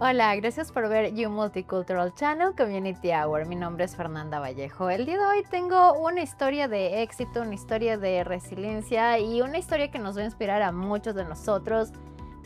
Hola, gracias por ver You Multicultural Channel Community Hour. Mi nombre es Fernanda Vallejo. El día de hoy tengo una historia de éxito, una historia de resiliencia y una historia que nos va a inspirar a muchos de nosotros.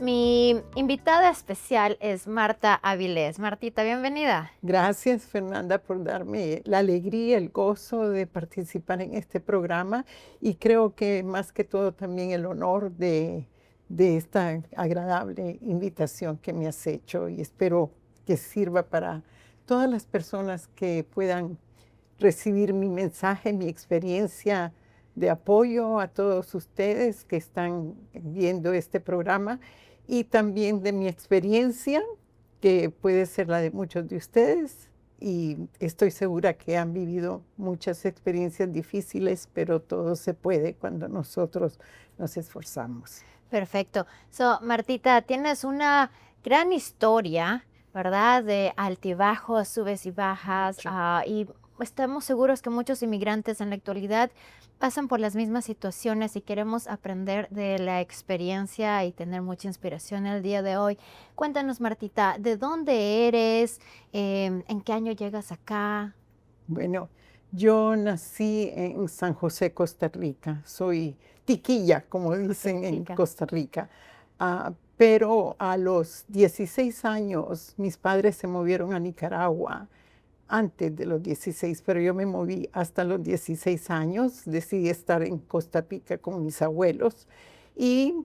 Mi invitada especial es Marta Avilés. Martita, bienvenida. Gracias, Fernanda, por darme la alegría, el gozo de participar en este programa y creo que más que todo también el honor de esta agradable invitación que me has hecho y espero que sirva para todas las personas que puedan recibir mi mensaje, mi experiencia de apoyo a todos ustedes que están viendo este programa y también de mi experiencia que puede ser la de muchos de ustedes y estoy segura que han vivido muchas experiencias difíciles, pero todo se puede cuando nosotros nos esforzamos. Perfecto. Martita, tienes una gran historia, ¿verdad? De altibajos, subes y bajas, Mucho. y estamos seguros que muchos inmigrantes en la actualidad pasan por las mismas situaciones y queremos aprender de la experiencia y tener mucha inspiración el día de hoy. Cuéntanos, Martita, ¿de dónde eres? ¿En qué año llegas acá? Bueno, yo nací en San José, Costa Rica. Soy tiquilla, como Ok, dicen en tica. Costa Rica. Pero a los 16 años mis padres se movieron a Nicaragua antes de los 16, pero yo me moví hasta los 16 años. Decidí estar en Costa Rica con mis abuelos y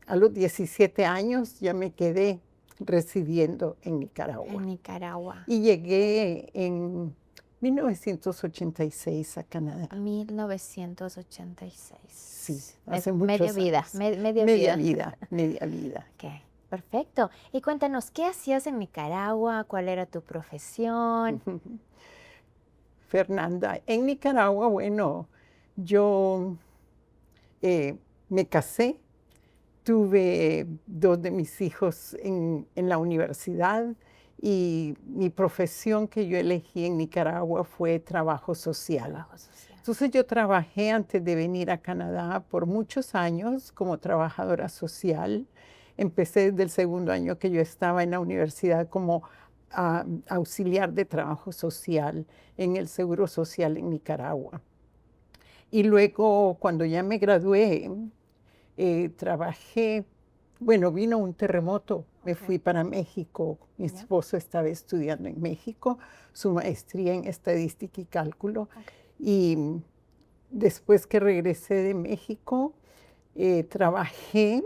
a los 17 años ya me quedé residiendo en En Nicaragua. Nicaragua. Y llegué en 1986 a Canadá. 1986. Sí, Es hace media muchos vida, años. media Media vida. vida, media vida. Ok, perfecto. Y cuéntanos, ¿qué hacías en Nicaragua? ¿Cuál era tu profesión? Fernanda, en Nicaragua, bueno, yo me casé, tuve dos de mis hijos en la universidad y mi profesión que yo elegí en Nicaragua fue trabajo social. Trabajo social. Entonces yo trabajé antes de venir a Canadá por muchos años como trabajadora social. Empecé desde el segundo año que yo estaba en la universidad como auxiliar de trabajo social en el Seguro Social en Nicaragua. Y luego, cuando ya me gradué, trabajé, bueno, vino un terremoto, me Ok. fui para México, mi Ya. esposo estaba estudiando en México, su maestría en estadística y cálculo, Ok. y después que regresé de México, trabajé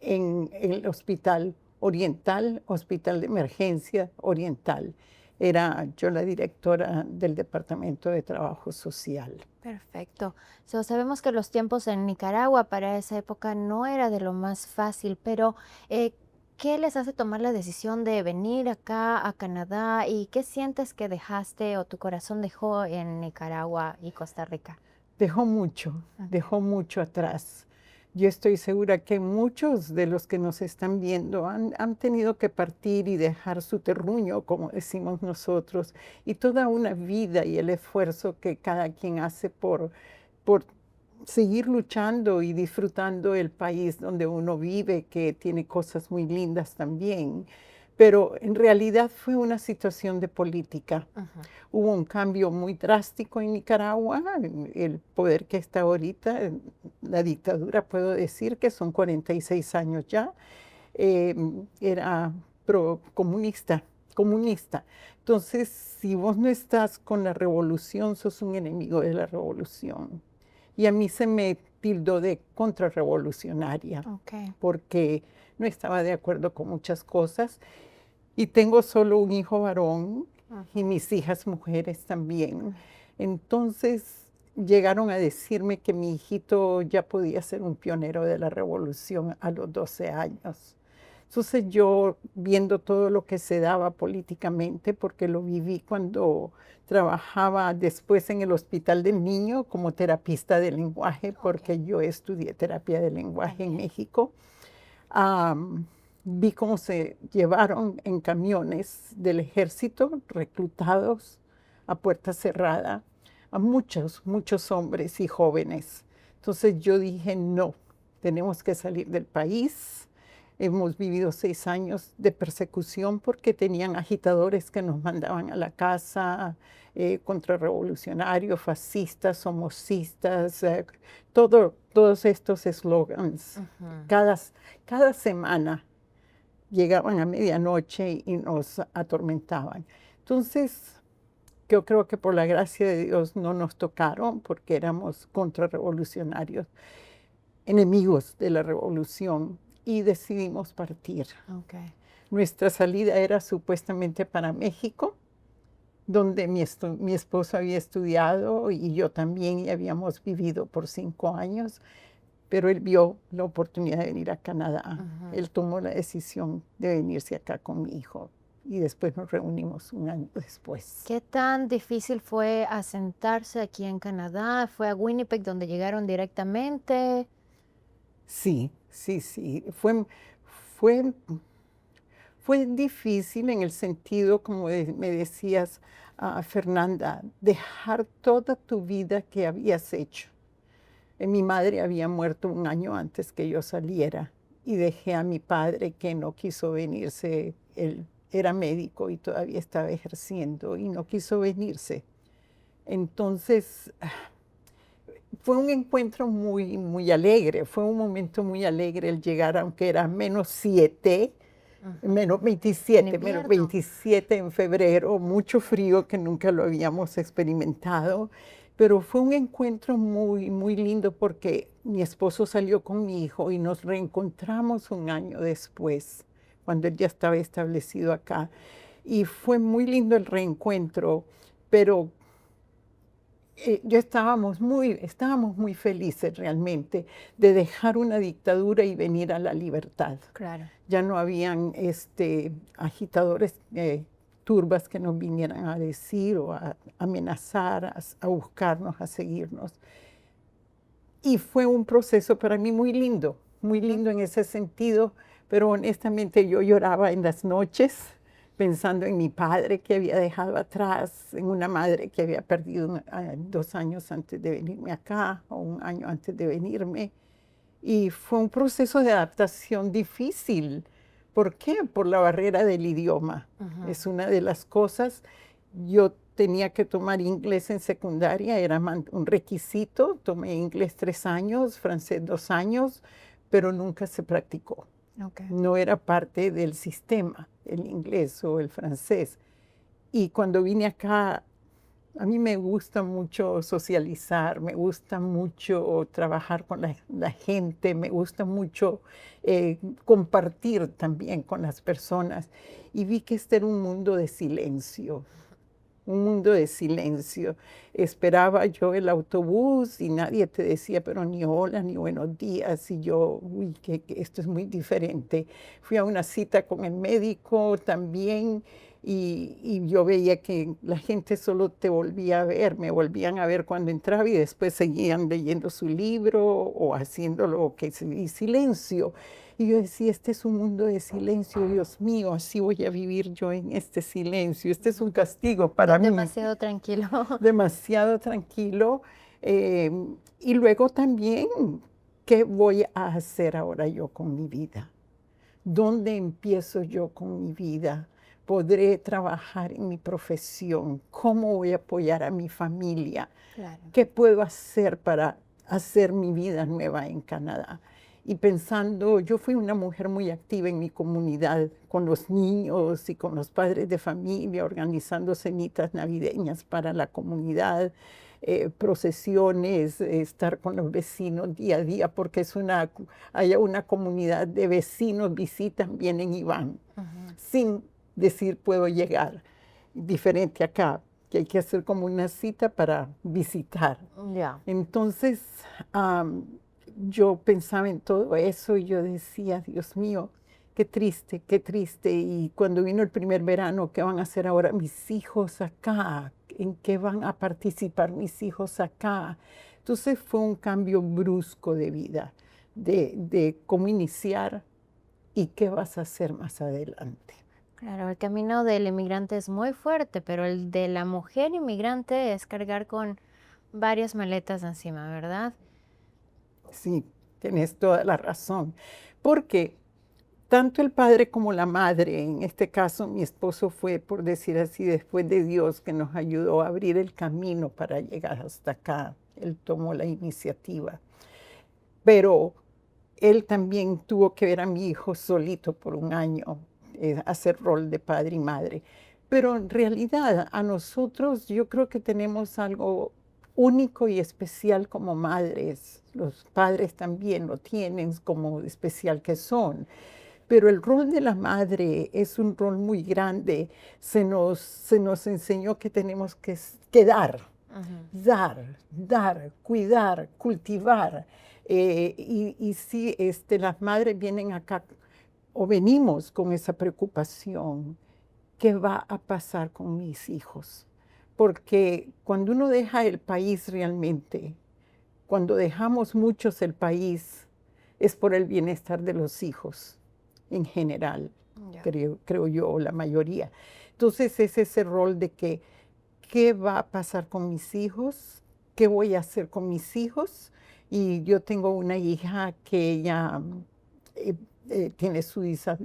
en el Hospital Oriental, Hospital de Emergencia Oriental. Era yo la directora del Departamento de Trabajo Social. Perfecto. Sabemos que los tiempos en Nicaragua para esa época no era de lo más fácil, pero eh, ¿qué les hace tomar la decisión de venir acá a Canadá y qué sientes que dejaste o tu corazón dejó en Nicaragua y Costa Rica? Ok. Dejó mucho atrás. Yo estoy segura que muchos de los que nos están viendo han tenido que partir y dejar su terruño, como decimos nosotros, y toda una vida y el esfuerzo que cada quien hace por seguir luchando y disfrutando el país donde uno vive, que tiene cosas muy lindas también. Pero en realidad fue una situación de política. Ujú. Hubo un cambio muy drástico en Nicaragua, el poder que está ahorita, la dictadura, puedo decir que son 46 años ya, eh, era comunista, comunista. Entonces, si vos no estás con la revolución, sos un enemigo de la revolución. Y a mí se me tildó de contrarrevolucionaria, Ok. porque no estaba de acuerdo con muchas cosas. Y tengo solo un hijo varón y Ujú. mis hijas mujeres también. Entonces llegaron a decirme que mi hijito ya podía ser un pionero de la revolución a los 12 años. Entonces yo, viendo todo lo que se daba políticamente, porque lo viví cuando trabajaba después en el Hospital del Niño como terapista de lenguaje, Ok. porque yo estudié terapia de lenguaje en También. México. Am, Vi cómo se llevaron en camiones del ejército reclutados a puerta cerrada a muchos, muchos hombres y jóvenes. Entonces yo dije, no, tenemos que salir del país. Hemos vivido 6 años de persecución porque tenían agitadores que nos mandaban a la casa, contrarrevolucionarios, fascistas, homocistas, todos estos eslogans. Ujú. Cada semana llegaban a medianoche y nos atormentaban. Entonces, yo creo que por la gracia de Dios no nos tocaron porque éramos contrarrevolucionarios, enemigos de la revolución, y decidimos partir. Okay. Nuestra salida era supuestamente para México, donde mi esposo había estudiado y yo también, y habíamos vivido por 5 años, pero él vio la oportunidad de venir a Canadá. Ujú. Él tomó la decisión de venirse acá con mi hijo y después nos reunimos un año después. ¿Qué tan difícil fue asentarse aquí en Canadá? ¿Fue a Winnipeg donde llegaron directamente? Sí, sí, sí. Fue, fue difícil en el sentido, como me decías, Fernanda, dejar toda tu vida que habías hecho. Mi madre había muerto un año antes que yo saliera y dejé a mi padre que no quiso venirse. Él era médico y todavía estaba ejerciendo y no quiso venirse. Entonces, fue un encuentro muy, muy alegre, fue un momento muy alegre el llegar, aunque era -7, Ujú. En menos invierno. 27 en febrero, mucho frío que nunca lo habíamos experimentado, pero fue un encuentro muy, muy lindo porque mi esposo salió con mi hijo y nos reencontramos un año después, cuando él ya estaba establecido acá. Y fue muy lindo el reencuentro, pero estábamos muy felices realmente de dejar una dictadura y venir a la libertad. Claro. Ya no habían agitadores, turbas que nos vinieran a decir o a amenazar, a buscarnos, a seguirnos. Y fue un proceso para mí muy Ujú. lindo en ese sentido, pero honestamente yo lloraba en las noches pensando en mi padre que había dejado atrás, en una madre que había perdido 2 años antes de venirme acá, o un año antes de venirme. Y fue un proceso de adaptación difícil. ¿Por qué? Por la barrera del idioma. Ujú. Es una de las cosas. Yo tenía que tomar inglés en secundaria, era un requisito. Tomé inglés 3 años, francés 2 años, pero nunca se practicó. Okay. No era parte del sistema, el inglés o el francés. Y cuando vine acá, a mí me gusta mucho socializar, me gusta mucho trabajar con la gente, me gusta mucho compartir también con las personas. Y vi que este era un mundo de silencio, un mundo de silencio. Esperaba yo el autobús y nadie te decía, pero ni hola, ni buenos días. Y yo, uy, que esto es muy diferente. Fui a una cita con el médico también y yo veía que la gente solo te volvía a ver, me volvían a ver cuando entraba y después seguían leyendo su libro o haciendo lo que es y silencio. Y yo decía, este es un mundo de silencio, Dios mío, así voy a vivir yo en este silencio. Este es un castigo para mí, Demasiado tranquilo. demasiado tranquilo. Eh, y luego también, ¿qué voy a hacer ahora yo con mi vida? ¿Dónde empiezo yo con mi vida? ¿Podré trabajar en mi profesión? ¿Cómo voy a apoyar a mi familia? Claro. ¿Qué puedo hacer para hacer mi vida nueva en Canadá? Y pensando, yo fui una mujer muy activa en mi comunidad, con los niños y con los padres de familia, organizando cenitas navideñas para la comunidad, procesiones, estar con los vecinos día a día, porque hay una comunidad de vecinos, visitan, vienen y van, Ujú. sin decir puedo llegar. Diferente acá, que hay que hacer como una cita para visitar. Ya. Entonces, yo pensaba en todo eso y yo decía, Dios mío, qué triste, qué triste. Y cuando vino el primer verano, ¿qué van a hacer ahora mis hijos acá? ¿En qué van a participar mis hijos acá? Entonces fue un cambio brusco de vida, de cómo iniciar y qué vas a hacer más adelante. Claro, el camino del inmigrante es muy fuerte, pero el de la mujer inmigrante es cargar con varias maletas encima, ¿verdad? Sí, tienes toda la razón. ¿Por qué? tanto el padre como la madre, en este caso mi esposo fue, por decir así, después de Dios que nos ayudó a abrir el camino para llegar hasta acá. Él tomó la iniciativa. Pero él también tuvo que ver a mi hijo solito por un año, hacer rol de padre y madre. Pero en realidad a nosotros yo creo que tenemos algo único y especial como madres. Los padres también lo tienen como especial que son. Pero el rol de la madre es un rol muy grande. Se nos enseñó que tenemos que dar, Ujú. dar, cuidar, cultivar. Y sí, las madres vienen acá o venimos con esa preocupación. ¿Qué va a pasar con mis hijos? Porque cuando uno deja el país realmente, cuando dejamos muchos el país, es por el bienestar de los hijos en general, Ya. creo yo, la mayoría. Entonces es ese rol de que, ¿qué va a pasar con mis hijos? ¿Qué voy a hacer con mis hijos? Y yo tengo una hija que ella eh, tiene su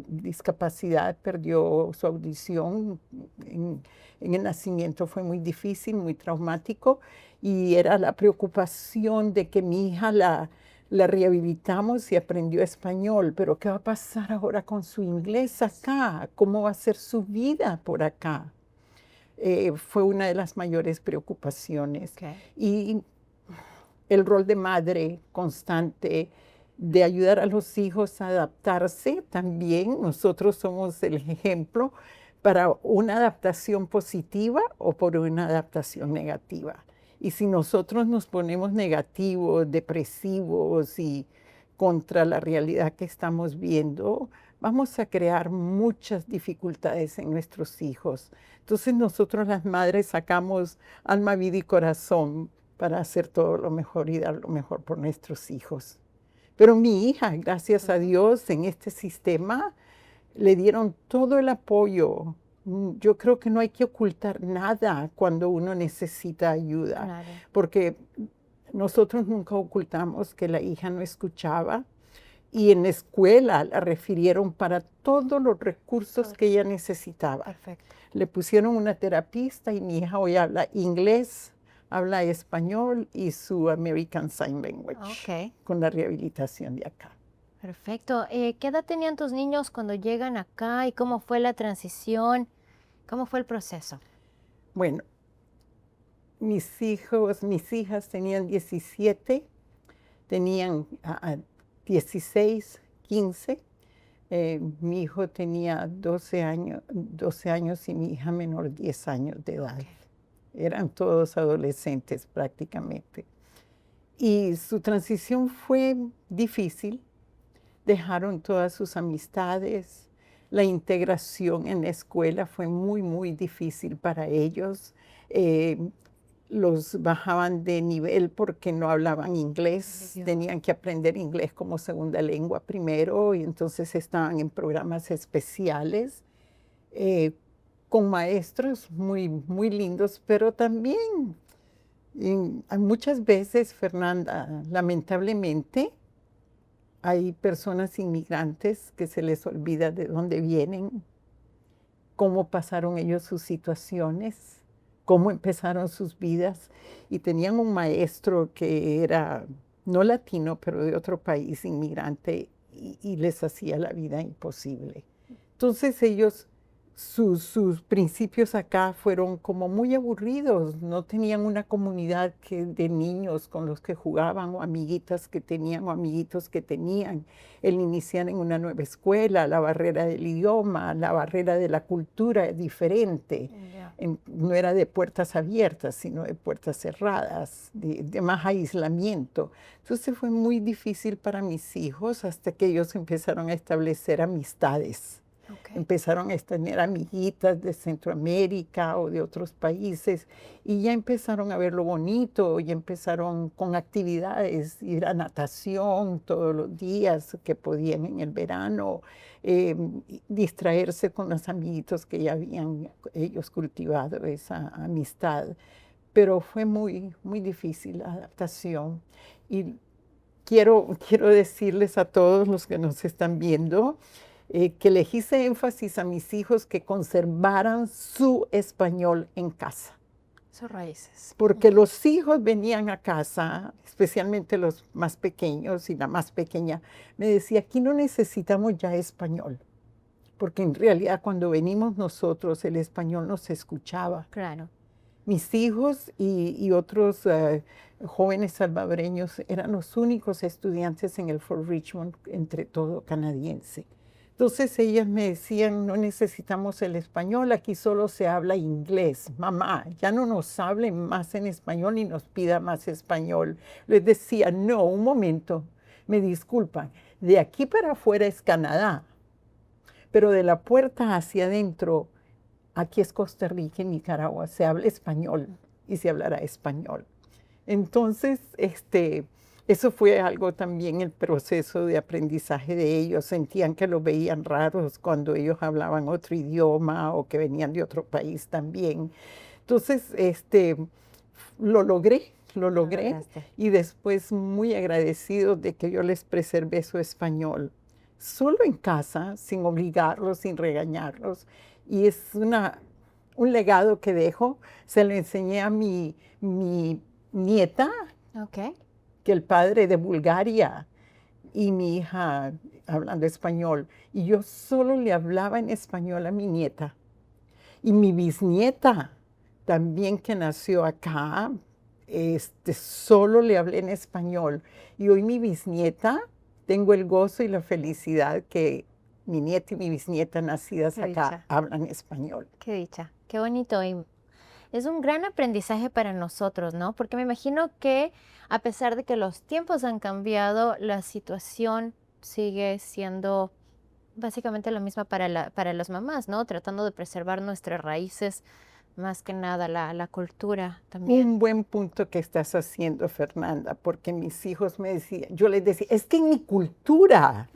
discapacidad, perdió su audición en el nacimiento, fue muy difícil, muy traumático, y era la preocupación de que mi hija la rehabilitamos y aprendió español, pero ¿qué va a pasar ahora con su inglés acá? ¿Cómo va a ser su vida por acá? Fue una de las mayores preocupaciones. Okay. Y el rol de madre constante, de ayudar a los hijos a adaptarse también. Nosotros somos el ejemplo para una adaptación positiva o por una adaptación negativa. Y si nosotros nos ponemos negativos, depresivos y contra la realidad que estamos viendo, vamos a crear muchas dificultades en nuestros hijos. Entonces nosotros las madres sacamos alma, vida y corazón para hacer todo lo mejor y dar lo mejor por nuestros hijos. Pero mi hija, gracias a Dios, en este sistema le dieron todo el apoyo. Yo creo que no hay que ocultar nada cuando uno necesita ayuda, Claro. porque nosotros nunca ocultamos que la hija no escuchaba y en la escuela la refirieron para todos los recursos que ella necesitaba. Perfecto. Le pusieron una terapista y mi hija hoy habla inglés, habla español y su American Sign Language Ok. con la rehabilitación de acá. Perfecto. ¿Qué edad tenían tus niños cuando llegan acá y cómo fue la transición? ¿Cómo fue el proceso? Bueno, mis hijas tenían 17, tenían 16, 15. Mi hijo tenía 12 años y mi hija menor 10 años de edad. Ok. Eran todos adolescentes prácticamente. Y su transición fue difícil. Dejaron todas sus amistades. La integración en la escuela fue muy, muy difícil para ellos. Los bajaban de nivel porque no hablaban inglés, tenían que aprender inglés como segunda lengua primero y entonces estaban en programas especiales con maestros muy, muy lindos, pero también muchas veces, Fernanda, lamentablemente, hay personas inmigrantes que se les olvida de dónde vienen, cómo pasaron ellos sus situaciones, cómo empezaron sus vidas. Y tenían un maestro que era no latino, pero de otro país, inmigrante, y les hacía la vida imposible. Entonces ellos, sus principios acá fueron como muy aburridos, no tenían una comunidad de niños con los que jugaban o amiguitas que tenían o amiguitos que tenían. El iniciar en una nueva escuela, la barrera del idioma, la barrera de la cultura es diferente. Ya. No era de puertas abiertas, sino de puertas cerradas, de más aislamiento. Entonces fue muy difícil para mis hijos hasta que ellos empezaron a establecer amistades. Ok. Empezaron a tener amiguitas de Centroamérica o de otros países y ya empezaron a ver lo bonito y empezaron con actividades, ir a natación todos los días que podían en el verano, distraerse con los amiguitos que ya habían ellos cultivado esa amistad. Pero fue muy, muy difícil la adaptación. Y quiero decirles a todos los que nos están viendo que les hice énfasis a mis hijos que conservaran su español en casa. Sus raíces. Porque los hijos venían a casa, especialmente los más pequeños y la más pequeña, me decía, aquí no necesitamos ya español, porque en realidad cuando venimos nosotros el español no se escuchaba. Claro. Mis hijos y otros jóvenes salvadoreños eran los únicos estudiantes en el Fort Richmond, entre todo canadiense. Entonces ellas me decían, no necesitamos el español, aquí solo se habla inglés. Mamá, ya no nos hablen más en español ni nos pida más español. Les decía, no, un momento, me disculpan, de aquí para afuera es Canadá, pero de la puerta hacia adentro, aquí es Costa Rica y Nicaragua, se habla español y se hablará español. Entonces, eso fue algo también el proceso de aprendizaje de ellos. Sentían que los veían raros cuando ellos hablaban otro idioma o que venían de otro país también. Entonces, lo logré y después muy agradecido de que yo les preservé su español. Solo en casa, sin obligarlos, sin regañarlos. Y es un legado que dejo. Se lo enseñé a mi nieta, Ok. que el padre de Bulgaria y mi hija hablando español. Y yo solo le hablaba en español a mi nieta. Y mi bisnieta, también que nació acá, solo le hablé en español. Y hoy mi bisnieta, tengo el gozo y la felicidad que mi nieta y mi bisnieta nacidas Qué acá dicha. hablan español. Qué dicha, qué bonito. Y es un gran aprendizaje para nosotros, ¿no? Porque me imagino que a pesar de que los tiempos han cambiado, la situación sigue siendo básicamente la misma para las mamás, ¿no? Tratando de preservar nuestras raíces, más que nada la cultura también. Un buen punto que estás haciendo, Fernanda, porque mis hijos me decían, yo les decía, es que en mi cultura,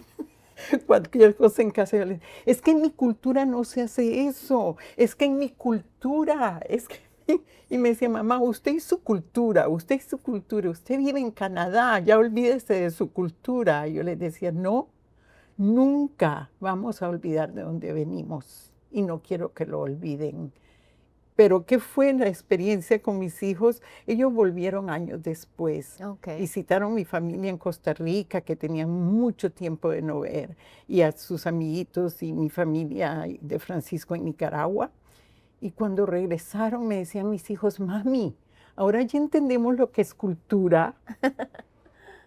cualquier cosa en casa, yo les decía, es que en mi cultura no se hace eso, es que en mi cultura, es que... Y me decía, mamá, usted y su cultura, usted vive en Canadá, ya olvídese de su cultura. Y yo les decía, no, nunca vamos a olvidar de dónde venimos y no quiero que lo olviden. Pero ¿qué fue la experiencia con mis hijos? Ellos volvieron años después. Ok. Visitaron mi familia en Costa Rica, que tenían mucho tiempo de no ver, y a sus amiguitos y mi familia de Francisco en Nicaragua. Y cuando regresaron me decían mis hijos, mami, ahora ya entendemos lo que es cultura.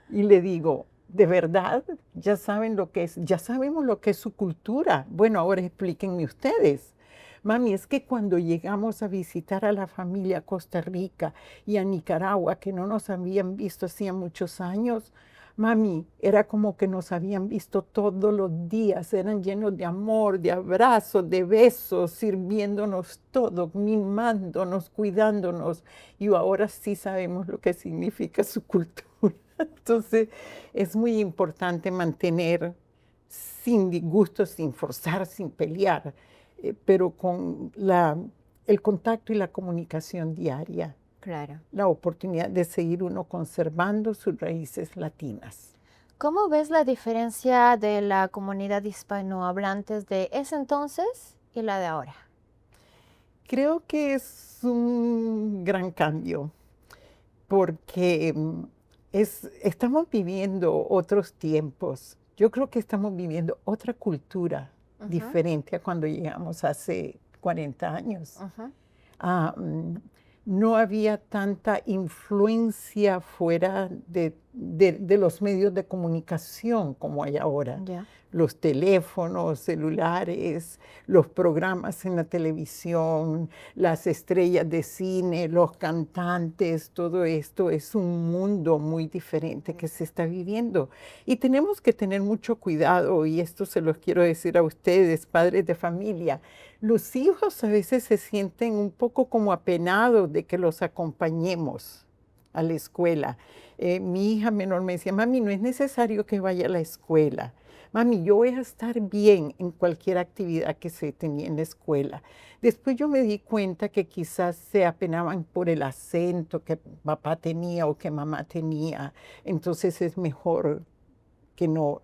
Y le digo, ¿de verdad? ¿Ya saben lo que es? Ya sabemos lo que es su cultura. Bueno, ahora explíquenme ustedes. Mami, es que cuando llegamos a visitar a la familia a Costa Rica y a Nicaragua, que no nos habían visto hacía muchos años, mami, era como que nos habían visto todos los días, eran llenos de amor, de abrazos, de besos, sirviéndonos todo, mimándonos, cuidándonos. Y ahora sí sabemos lo que significa su cultura. Entonces, es muy importante mantener sin disgusto, sin forzar, sin pelear, pero con el contacto y la comunicación diaria, Claro. la oportunidad de seguir uno conservando sus raíces latinas. ¿Cómo ves la diferencia de la comunidad hispanohablantes de ese entonces y la de ahora? Creo que es un gran cambio porque estamos viviendo otros tiempos. Yo creo que estamos viviendo otra cultura diferente a cuando llegamos hace 40 años. Ujú. Ah, no había tanta influencia fuera de los medios de comunicación como hay ahora. Ya. Los teléfonos celulares, los programas en la televisión, las estrellas de cine, los cantantes, todo esto es un mundo muy diferente que se está viviendo. Y tenemos que tener mucho cuidado, y esto se los quiero decir a ustedes, padres de familia. Los hijos a veces se sienten un poco como apenados de que los acompañemos a la escuela. Mi hija menor me decía, mami, no es necesario que vaya a la escuela. Mami, yo voy a estar bien en cualquier actividad que se tenía en la escuela. Después yo me di cuenta que quizás se apenaban por el acento que papá tenía o que mamá tenía. Entonces es mejor que no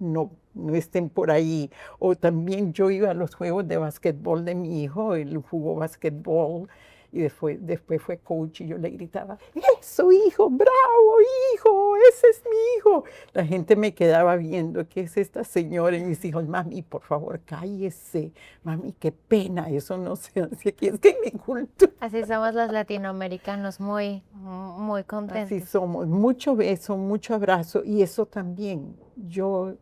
no estén por ahí. O también yo iba a los juegos de básquetbol de mi hijo, él jugó básquetbol y después fue coach y yo le gritaba, eso hijo, bravo hijo, ese es mi hijo. La gente me quedaba viendo, ¿qué es esta señora? Y mis hijos, mami, por favor, cállese, mami, qué pena, eso no se hace aquí, es que en mi cultura. Así somos los latinoamericanos, muy Así contentos. somos, mucho beso, mucho abrazo y eso también, yo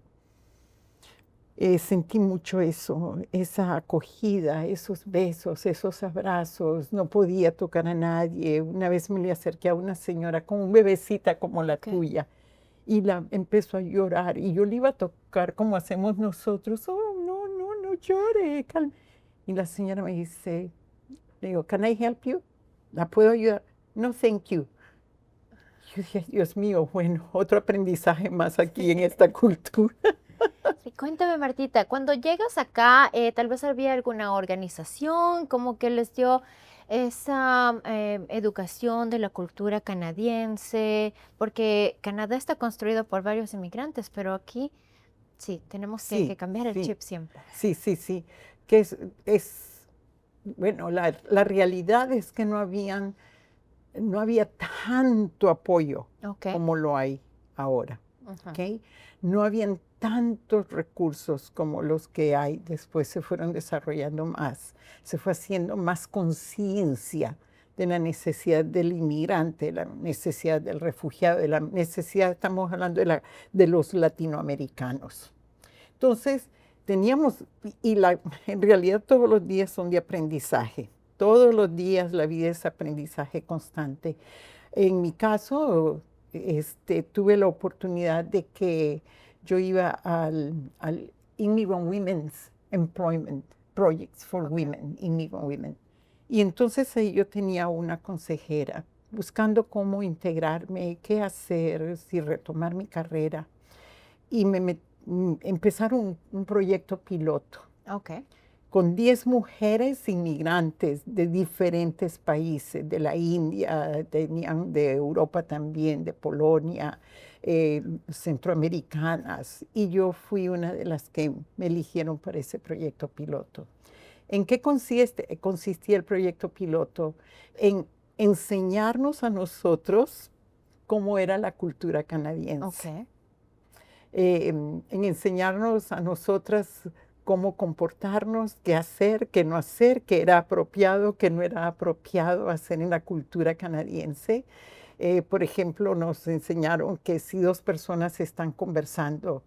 sentí mucho eso, esa acogida, esos besos, esos abrazos, no podía tocar a nadie. Una vez me le acerqué a una señora con un bebecita como la Ok. tuya y la empezó a llorar y yo le iba a tocar como hacemos nosotros, oh, no, no, no llore, calma. Y la señora me dice, le digo, can I help you? ¿La puedo ayudar? No, thank you. Yo dije, Dios mío, bueno, otro aprendizaje más aquí en esta cultura. Sí, cuéntame, Martita, cuando llegas acá, tal vez había alguna organización como que les dio esa educación de la cultura canadiense, porque Canadá está construido por varios inmigrantes, pero aquí sí, tenemos que Sí, cambiar el sí, chip siempre. sí, sí, sí, que bueno, la realidad es que no había tanto apoyo Ok. como lo hay ahora, Ujú. ¿ok? No habían tantos recursos como los que hay, después se fueron desarrollando más, se fue haciendo más conciencia de la necesidad del inmigrante, la necesidad del refugiado, de la necesidad, estamos hablando de los latinoamericanos. Entonces, teníamos, en realidad todos los días son de aprendizaje. Todos los días la vida es aprendizaje constante. En mi caso, tuve la oportunidad de que yo iba al Immigrant Women's Employment Projects for Ok. Women, Immigrant Women. Y entonces ahí yo tenía una consejera buscando cómo integrarme, qué hacer, si retomar mi carrera y empezaron un proyecto piloto Ok. con 10 mujeres inmigrantes de diferentes países, de la India, de Europa también, de Polonia, centroamericanas, y yo fui una de las que me eligieron para ese proyecto piloto. ¿En qué consistía el proyecto piloto? En enseñarnos a nosotros cómo era la cultura canadiense, Ok. en enseñarnos a nosotras cómo comportarnos, qué hacer, qué no hacer, qué era apropiado, qué no era apropiado hacer en la cultura canadiense. Por ejemplo, nos enseñaron que si dos personas están conversando,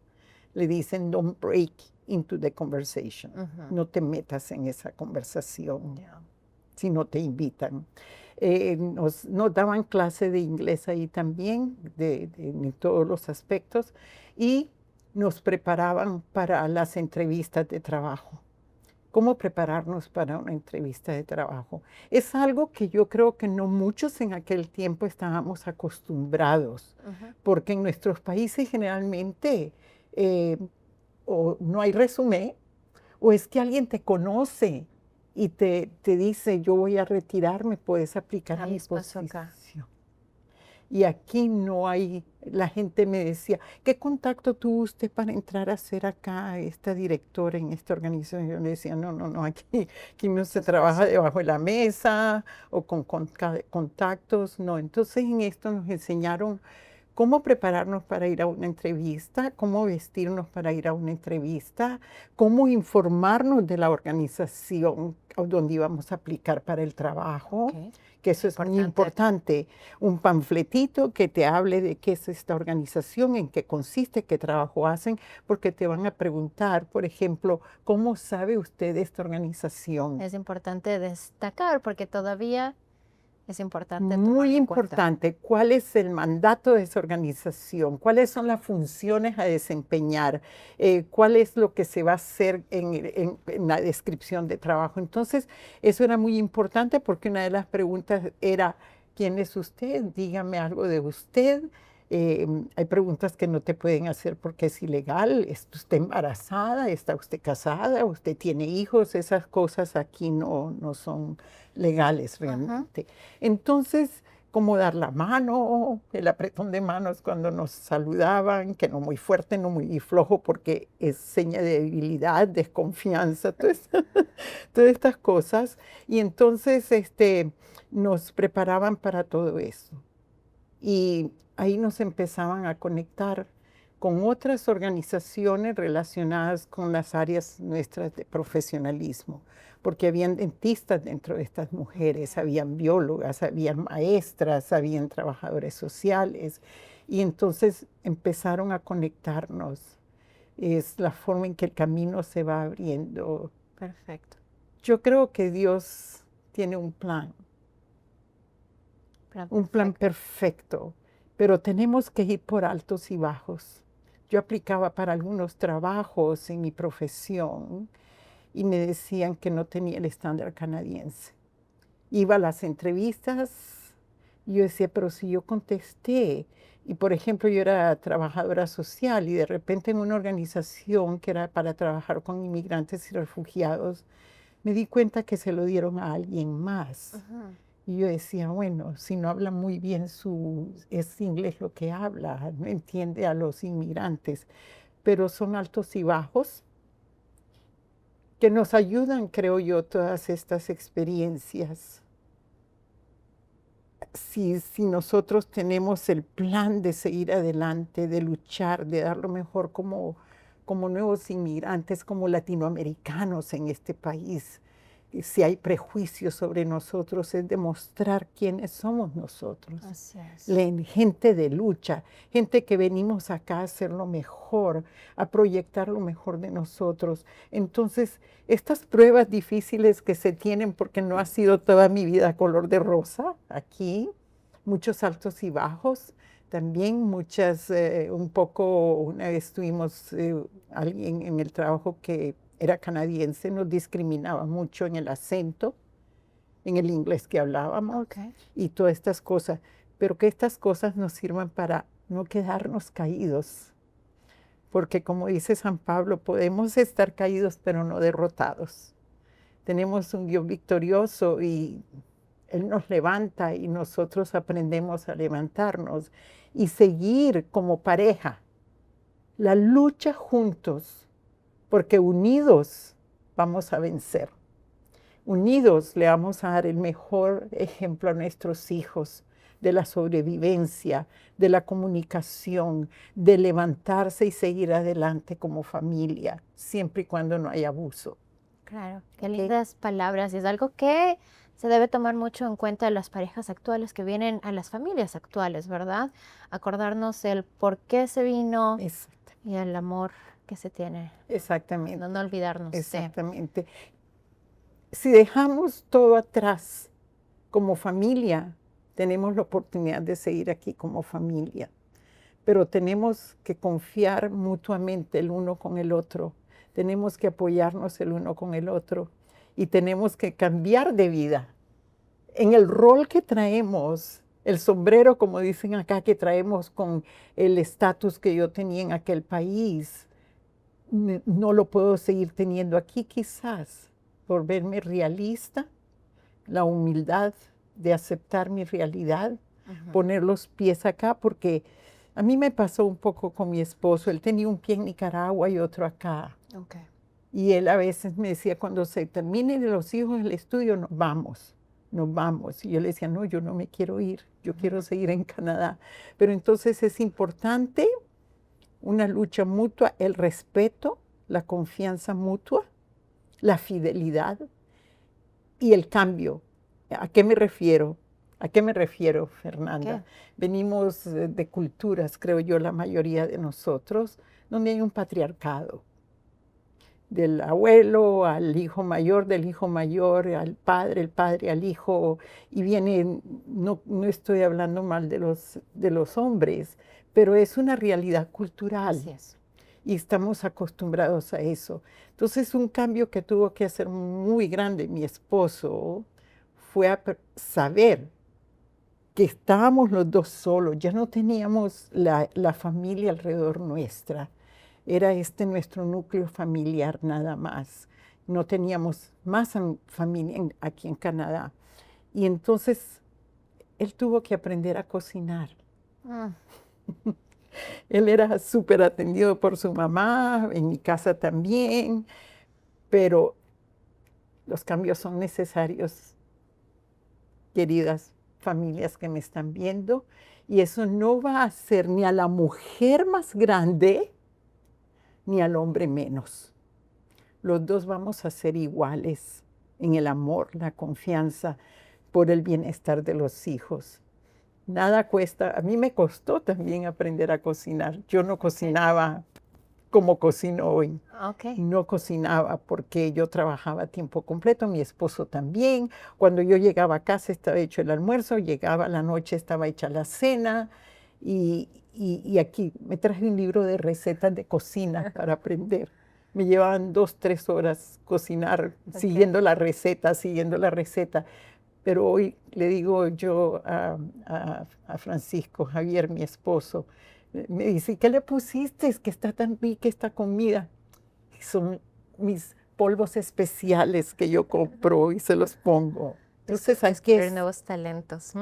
le dicen don't break into the conversation, Ujú. no te metas en esa conversación Ya. si no te invitan. Nos daban clase de inglés ahí también, en todos los aspectos, y nos preparaban para las entrevistas de trabajo. ¿Cómo prepararnos para una entrevista de trabajo? Es algo que yo creo que no muchos en aquel tiempo estábamos acostumbrados, Ujú. porque en nuestros países generalmente eh, o no hay resumen, o es que alguien te conoce y te dice, yo voy a retirarme, puedes aplicar a Ahí mi pasó acá. posición. Y aquí no hay, la gente me decía, ¿qué contacto tuvo usted para entrar a ser acá esta directora en esta organización? Yo le decía, no, no, no, aquí no se Es trabaja fácil. debajo de la mesa o con contactos, no. Entonces en esto nos enseñaron cómo prepararnos para ir a una entrevista, cómo vestirnos para ir a una entrevista, cómo informarnos de la organización donde íbamos a aplicar para el trabajo, Ok. que Es eso es muy importante. importante. Un panfletito que te hable de qué es esta organización, en qué consiste, qué trabajo hacen, porque te van a preguntar, por ejemplo, ¿cómo sabe usted de esta organización? Es importante destacar porque todavía es importante Muy tomarlo en cuenta. importante, ¿cuál es el mandato de esa organización? ¿Cuáles son las funciones a desempeñar? ¿Cuál es lo que se va a hacer en la descripción de trabajo? Entonces, eso era muy importante porque una de las preguntas era, ¿quién es usted? Dígame algo de usted. Hay preguntas que no te pueden hacer porque es ilegal. ¿Está usted embarazada? ¿Está usted casada? ¿Usted tiene hijos? Esas cosas aquí no son legales Ajá. realmente. Entonces, cómo dar la mano, el apretón de manos cuando nos saludaban, que no muy fuerte, no muy flojo, porque es seña de debilidad, desconfianza, todas estas cosas. Y entonces nos preparaban para todo eso. Y ahí nos empezaban a conectar con otras organizaciones relacionadas con las áreas nuestras de profesionalismo, porque habían dentistas dentro de estas mujeres, habían biólogas, habían maestras, habían trabajadores sociales, y entonces empezaron a conectarnos. Es la forma en que el camino se va abriendo. Perfecto. Yo creo que Dios tiene un plan perfecto, pero tenemos que ir por altos y bajos. Yo aplicaba para algunos trabajos en mi profesión y me decían que no tenía el estándar canadiense. Iba a las entrevistas y yo decía, pero si yo contesté, y por ejemplo yo era trabajadora social y de repente en una organización que era para trabajar con inmigrantes y refugiados, me di cuenta que se lo dieron a alguien más. Y yo decía, bueno, si no habla muy bien es inglés lo que habla, no entiende a los inmigrantes, pero son altos y bajos que nos ayudan, creo yo, todas estas experiencias. Si nosotros tenemos el plan de seguir adelante, de luchar, de dar lo mejor como nuevos inmigrantes, como latinoamericanos en este país, si hay prejuicios sobre nosotros, es demostrar quiénes somos nosotros. Así es. Gente de lucha, gente que venimos acá a hacer lo mejor, a proyectar lo mejor de nosotros. Entonces, estas pruebas difíciles que se tienen, porque no ha sido toda mi vida color de rosa aquí, muchos altos y bajos, también muchas, una vez tuvimos alguien en el trabajo que era canadiense, nos discriminaba mucho en el acento, en el inglés que hablábamos y todas estas cosas, pero que estas cosas nos sirvan para no quedarnos caídos, porque como dice San Pablo, podemos estar caídos pero no derrotados. Tenemos un Dios victorioso y Él nos levanta y nosotros aprendemos a levantarnos y seguir como pareja la lucha juntos, porque unidos vamos a vencer. Unidos le vamos a dar el mejor ejemplo a nuestros hijos de la sobrevivencia, de la comunicación, de levantarse y seguir adelante como familia, siempre y cuando no haya abuso. Claro, qué lindas palabras. Y es algo que se debe tomar mucho en cuenta de las parejas actuales que vienen a las familias actuales, ¿verdad? Acordarnos el por qué se vino y el amor que se tiene. Exactamente. No olvidarnos. Exactamente. Si dejamos todo atrás como familia, tenemos la oportunidad de seguir aquí como familia, pero tenemos que confiar mutuamente el uno con el otro, tenemos que apoyarnos el uno con el otro y tenemos que cambiar de vida. En el rol que traemos, el sombrero, como dicen acá, que traemos con el estatus que yo tenía en aquel país, no lo puedo seguir teniendo aquí quizás por verme realista, la humildad de aceptar mi realidad, poner los pies acá, porque a mí me pasó un poco con mi esposo. Él tenía un pie en Nicaragua y otro acá. Y él a veces me decía, cuando se termine de los hijos el estudio, nos vamos. Y yo le decía, no, yo no me quiero ir, yo quiero seguir en Canadá. Pero entonces es importante una lucha mutua, el respeto, la confianza mutua, la fidelidad y el cambio. ¿A qué me refiero? ¿A qué me refiero, Fernanda? Venimos de culturas, creo yo, la mayoría de nosotros, donde hay un patriarcado. Del abuelo al hijo mayor, del hijo mayor al padre, el padre al hijo, y viene, no estoy hablando mal de los hombres, pero es una realidad cultural. Así es. Y estamos acostumbrados a eso. Entonces, un cambio que tuvo que hacer muy grande mi esposo fue a saber que estábamos los dos solos, ya no teníamos la familia alrededor nuestra. Era nuestro núcleo familiar nada más. No teníamos más familia aquí en Canadá. Y entonces él tuvo que aprender a cocinar. Mm, Él era súper atendido por su mamá, en mi casa también, pero los cambios son necesarios, queridas familias que me están viendo, y eso no va a hacer ni a la mujer más grande ni al hombre menos. Los dos vamos a ser iguales en el amor, la confianza por el bienestar de los hijos. Nada cuesta, a mí me costó también aprender a cocinar. Yo no cocinaba como cocino hoy. ok. No cocinaba porque yo trabajaba a tiempo completo, mi esposo también. Cuando yo llegaba a casa estaba hecho el almuerzo, llegaba a la noche estaba hecha la cena y aquí me traje un libro de recetas de cocina para aprender. Me llevaban 2, 3 horas cocinar Ok. siguiendo la receta. Pero hoy le digo yo a Francisco Javier, mi esposo, me dice, ¿qué le pusiste? Es que está tan rica esta comida. Son mis polvos especiales que yo compro y se los pongo. Entonces, ¿sabes qué Descubrir es? nuevos talentos.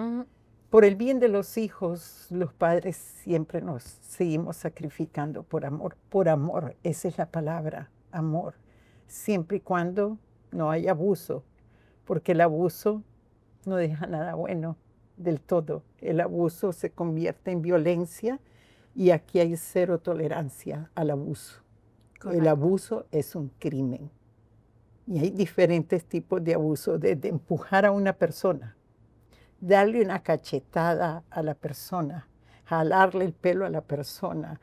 Por el bien de los hijos, los padres siempre nos seguimos sacrificando por amor. Por amor, esa es la palabra, amor. Siempre y cuando no haya abuso, porque el abuso no deja nada bueno del todo. El abuso se convierte en violencia y aquí hay cero tolerancia al abuso. El Correcto. abuso es un crimen. Y hay diferentes tipos de abuso, desde empujar a una persona, darle una cachetada a la persona, jalarle el pelo a la persona,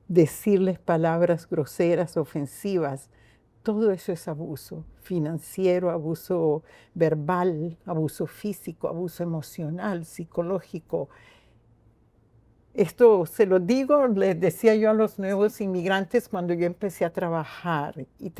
decirles palabras groseras, ofensivas. Todo eso es abuso financiero, abuso verbal, abuso físico, abuso emocional, psicológico. Esto se lo digo, les decía yo a los nuevos inmigrantes cuando yo empecé a trabajar y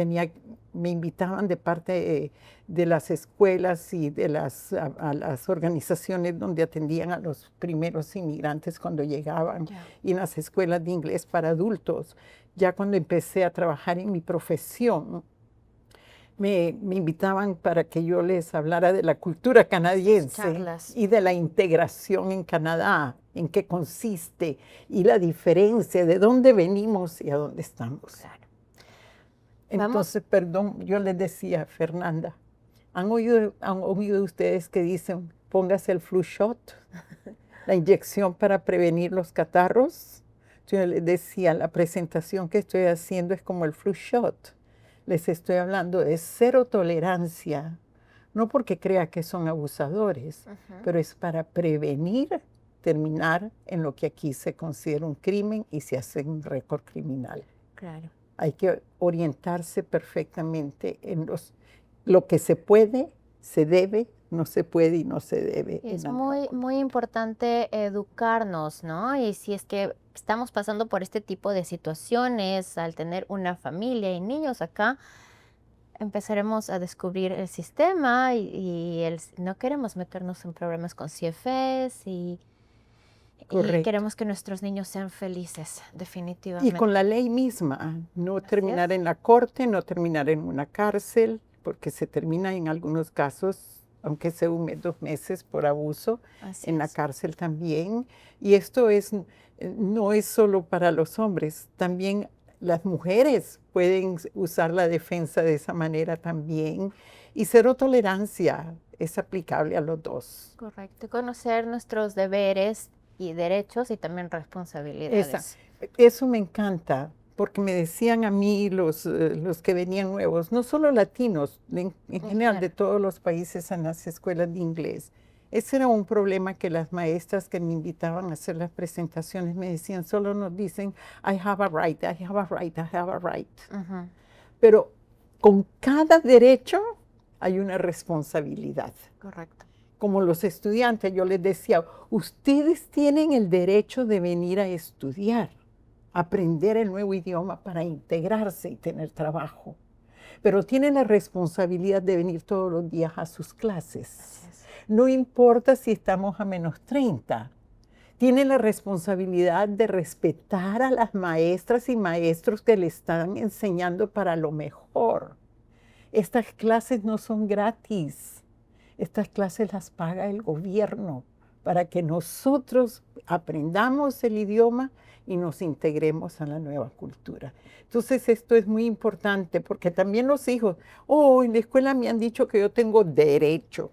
me invitaban de parte de las escuelas y de a las organizaciones donde atendían a los primeros inmigrantes cuando llegaban Ya. y en las escuelas de inglés para adultos. Ya cuando empecé a trabajar en mi profesión, me invitaban para que yo les hablara de la cultura canadiense Charlas. y de la integración en Canadá, en qué consiste y la diferencia de dónde venimos y a dónde estamos. Claro. Vamos. Entonces, perdón, yo les decía, Fernanda, ¿han oído ustedes que dicen, póngase el flu shot, la inyección para prevenir los catarros? Yo les decía, la presentación que estoy haciendo es como el flu shot. Les estoy hablando de cero tolerancia, no porque crea que son abusadores, pero es para prevenir terminar en lo que aquí se considera un crimen y se hace un récord criminal. Claro. Hay que orientarse perfectamente en lo que se puede, se debe, no se puede y no se debe. Es muy importante educarnos, ¿no? Y si es que estamos pasando por este tipo de situaciones, al tener una familia y niños acá, empezaremos a descubrir el sistema no queremos meternos en problemas con CFEs y Correcto. queremos que nuestros niños sean felices, Y definitivamente. con la ley misma, no Así terminar es. en la corte, no terminar en una cárcel, porque se termina en algunos casos, aunque sea 1 mes, 2 meses por abuso, Así en la es. cárcel también. Y esto no es solo para los hombres, también las mujeres pueden usar la defensa de esa manera también. Y cero tolerancia es aplicable a los dos. Correcto. Conocer nuestros deberes y derechos y también Esa, responsabilidades. eso me encanta, porque me decían a mí los que venían nuevos, no solo latinos, en general de todos los países en las escuelas de inglés. Ese era un problema que las maestras que me invitaban a hacer las presentaciones me decían, solo nos dicen, I have a right, I have a right, I have a right. Ujú. Pero con cada derecho hay una responsabilidad. Correcto. Como los estudiantes, yo les decía, ustedes tienen el derecho de venir a estudiar, aprender el nuevo idioma para integrarse y tener trabajo, pero tienen la responsabilidad de venir todos los días a sus clases. Así es. No importa si estamos a -30, tienen la responsabilidad de respetar a las maestras y maestros que le están enseñando para lo mejor. Estas clases no son gratis. Estas clases las paga el gobierno para que nosotros aprendamos el idioma y nos integremos a la nueva cultura. Entonces esto es muy importante porque también los hijos, oh, en la escuela me han dicho que yo tengo derecho.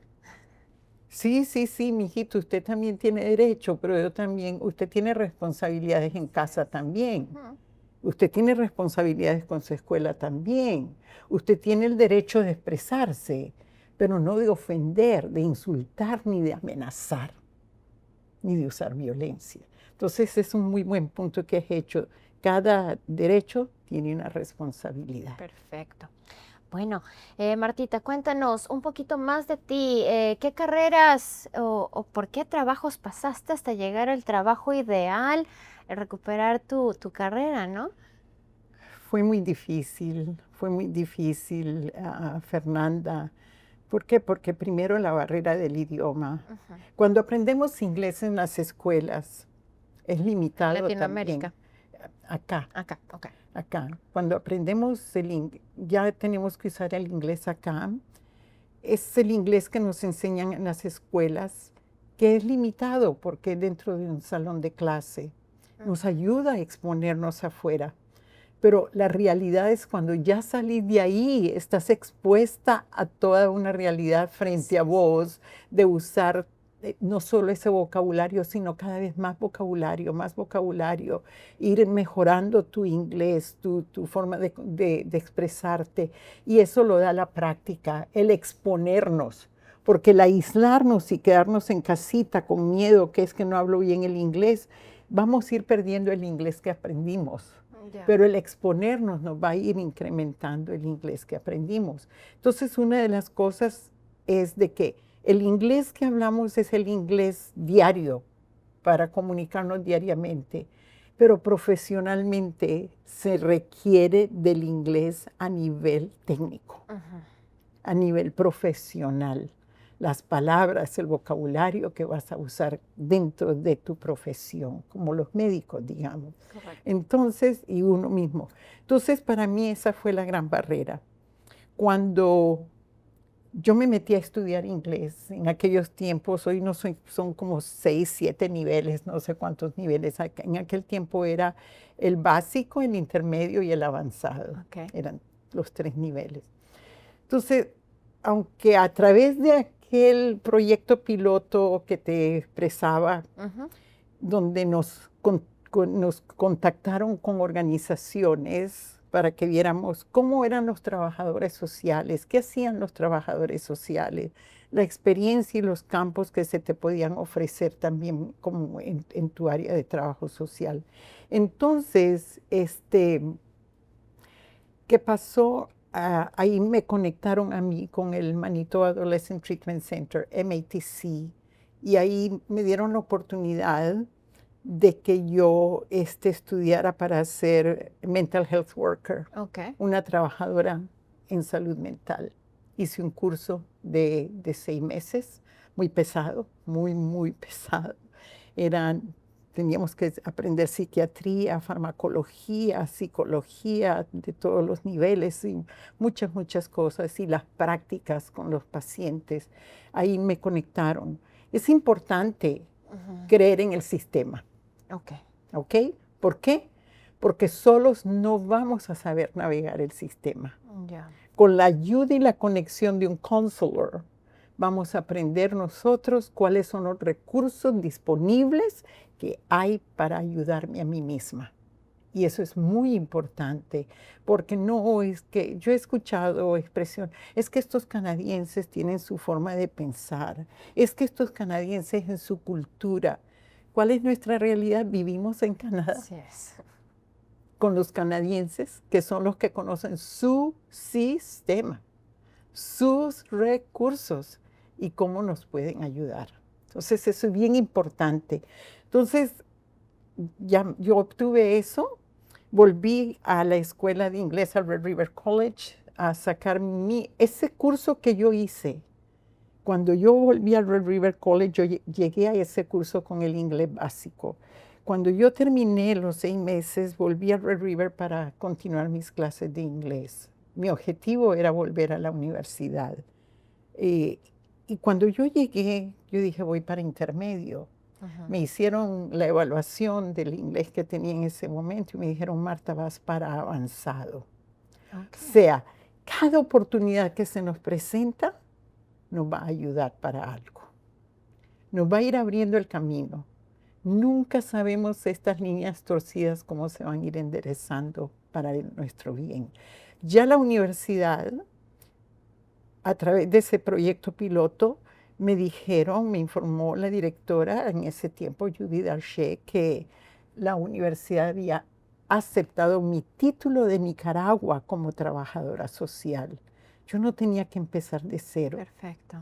Sí, sí, sí, mijito, usted también tiene derecho, pero yo también, usted tiene responsabilidades en casa también. Ujú. Usted tiene responsabilidades con su escuela también. Usted tiene el derecho de expresarse, pero no de ofender, de insultar, ni de amenazar, ni de usar violencia. Entonces es un muy buen punto que has hecho. Cada derecho tiene una responsabilidad. Perfecto. Bueno, Martita, cuéntanos un poquito más de ti. ¿Qué carreras o por qué trabajos pasaste hasta llegar al trabajo ideal, recuperar tu carrera, ¿no? Fue muy difícil, Fernanda. ¿Por qué? Porque primero la barrera del idioma. Ujú. Cuando aprendemos inglés en las escuelas, es En limitado también. Latinoamérica. Acá, Acá, ok. acá. Cuando aprendemos ya tenemos que usar el inglés acá. Es el inglés que nos enseñan en las escuelas, que es limitado porque es dentro de un salón de clase. Nos Ujú. ayuda a exponernos afuera. Pero la realidad es cuando ya salís de ahí, estás expuesta a toda una realidad frente a vos de usar no solo ese vocabulario, sino cada vez más vocabulario, ir mejorando tu inglés, tu forma de expresarte. Y eso lo da la práctica, el exponernos. Porque el aislarnos y quedarnos en casita con miedo, que es que no hablo bien el inglés, vamos a ir perdiendo el inglés que aprendimos. Ya. Pero el exponernos nos va a ir incrementando el inglés que aprendimos. Entonces, una de las cosas es de que el inglés que hablamos es el inglés diario para comunicarnos diariamente, pero profesionalmente se requiere del inglés a nivel técnico, Ujú. a nivel profesional. Las palabras, el vocabulario que vas a usar dentro de tu profesión, como los médicos, digamos. Correcto. Entonces, y uno mismo. Entonces, para mí esa fue la gran barrera. Cuando yo me metí a estudiar inglés en aquellos tiempos, hoy no soy, son como 6, 7 niveles, no sé cuántos niveles. En aquel tiempo era el básico, el intermedio y el avanzado. Ok. Eran los 3 niveles. Entonces, aunque a través de aquel proyecto piloto que te expresaba, Ujú. donde nos contactaron con organizaciones para que viéramos cómo eran los trabajadores sociales, qué hacían los trabajadores sociales, la experiencia y los campos que se te podían ofrecer también como en tu área de trabajo social. Entonces, ¿qué pasó? Ahí me conectaron a mí con el Manitoba Adolescent Treatment Center, MATC, y ahí me dieron la oportunidad de que yo estudiara para ser mental health worker, Ok. una trabajadora en salud mental. Hice un curso de 6 meses, muy pesado, muy, muy pesado. Teníamos que aprender psiquiatría, farmacología, psicología de todos los niveles y muchas, muchas cosas y las prácticas con los pacientes. Ahí me conectaron. Es importante Ujú. creer en el sistema. Ok. ¿Ok? ¿Por qué? Porque solos no vamos a saber navegar el sistema. Ya. Con la ayuda y la conexión de un counselor, vamos a aprender nosotros cuáles son los recursos disponibles que hay para ayudarme a mí misma. Y eso es muy importante, porque no es que yo he escuchado expresión, es que estos canadienses tienen su forma de pensar, es que estos canadienses en su cultura. ¿Cuál es nuestra realidad? Vivimos en Canadá Así es. con los canadienses, que son los que conocen su sistema, sus recursos y cómo nos pueden ayudar. Entonces, eso es bien importante. Entonces, ya yo obtuve eso, volví a la escuela de inglés al Red River College a sacar ese curso que yo hice. Cuando yo volví al Red River College, yo llegué a ese curso con el inglés básico. Cuando yo terminé los 6 meses, volví al Red River para continuar mis clases de inglés. Mi objetivo era volver a la universidad. Y cuando yo llegué, yo dije, voy para intermedio. Ujú. Me hicieron la evaluación del inglés que tenía en ese momento y me dijeron, Marta, vas para avanzado. O Ok. sea, cada oportunidad que se nos presenta nos va a ayudar para algo. Nos va a ir abriendo el camino. Nunca sabemos estas líneas torcidas cómo se van a ir enderezando para nuestro bien. Ya la universidad, a través de ese proyecto piloto, me dijeron, me informó la directora en ese tiempo, Judy Darché, que la universidad había aceptado mi título de Nicaragua como trabajadora social. Yo no tenía que empezar de cero. Perfecto.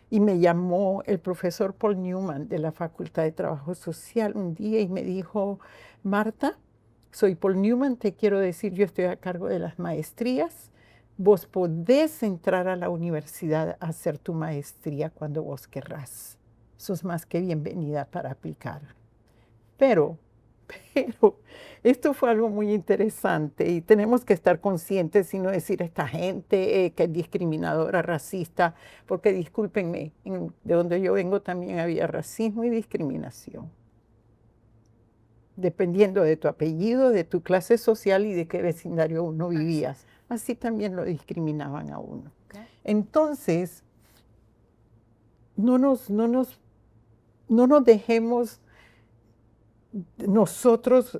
Y me llamó el profesor Paul Newman de la Facultad de Trabajo Social un día y me dijo, Marta, soy Paul Newman, te quiero decir, yo estoy a cargo de las maestrías. Vos podés entrar a la universidad a hacer tu maestría cuando vos querrás. Sos más que bienvenida para aplicar. Pero pero esto fue algo muy interesante y tenemos que estar conscientes y no decir a esta gente que es discriminadora, racista, porque discúlpenme, de donde yo vengo también había racismo y discriminación, dependiendo de tu apellido, de tu clase social y de qué vecindario uno vivía. Así es. Así también lo discriminaban a uno. Ok. Entonces, no nos, no nos, no nos dejemos nosotros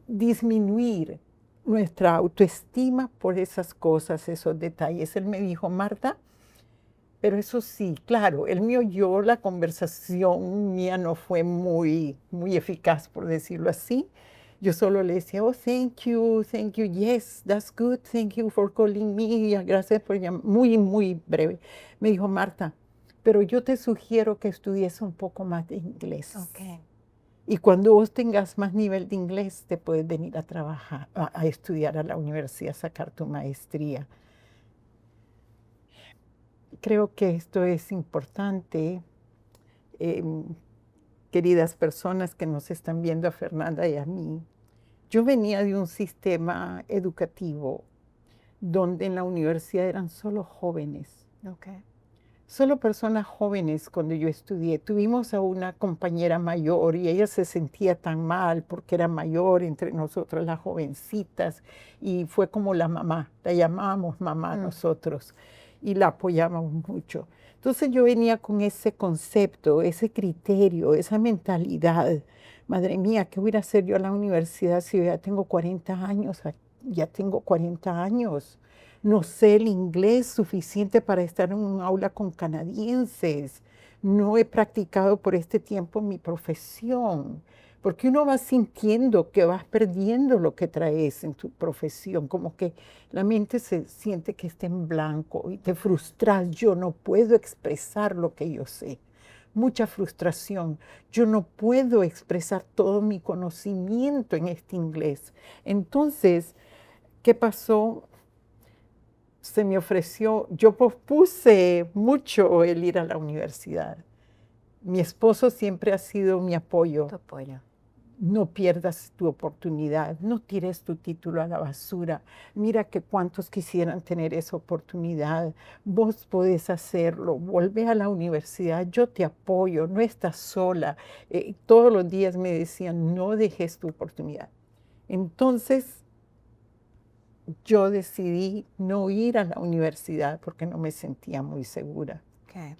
disminuir nuestra autoestima por esas cosas, esos detalles. Él me dijo, Marta, pero eso sí, claro, él me oyó, la conversación mía no fue muy, muy eficaz, por decirlo así. Yo solo le decía, oh, thank you, yes, that's good, thank you for calling me, gracias por llamar, muy, muy breve. Me dijo, Marta, pero yo te sugiero que estudies un poco más de inglés. Ok. Y cuando vos tengas más nivel de inglés, te puedes venir a trabajar, a estudiar a la universidad, sacar tu maestría. Creo que esto es importante, em, queridas personas que nos están viendo a Fernanda y a mí. Yo venía de un sistema educativo donde en la universidad eran solo jóvenes. Ok. Solo personas jóvenes cuando yo estudié. Tuvimos a una compañera mayor y ella se sentía tan mal porque era mayor entre nosotras las jovencitas y fue como la mamá, la llamábamos mamá nosotros y la apoyábamos mucho. Entonces yo venía con ese concepto, ese criterio, esa mentalidad. Madre mía, ¿qué voy a hacer yo a la universidad si yo ya tengo 40 años? Ya tengo 40 años. No sé el inglés suficiente para estar en un aula con canadienses. No he practicado por este tiempo mi profesión. Porque uno va sintiendo que vas perdiendo lo que traes en tu profesión, como que la mente se siente que está en blanco y te frustras. Yo no puedo expresar lo que yo sé. Mucha frustración. Yo no puedo expresar todo mi conocimiento en este inglés. Entonces, ¿qué pasó? Se me ofreció, yo pospuse mucho el ir a la universidad. Mi esposo siempre ha sido mi apoyo. Tu apoyo. No pierdas tu oportunidad, no tires tu título a la basura. Mira que cuántos quisieran tener esa oportunidad. Vos podés hacerlo, volvé a la universidad, yo te apoyo, no estás sola. Todos los días me decían, no dejes tu oportunidad. Entonces, yo decidí no ir a la universidad porque no me sentía muy segura. Okay.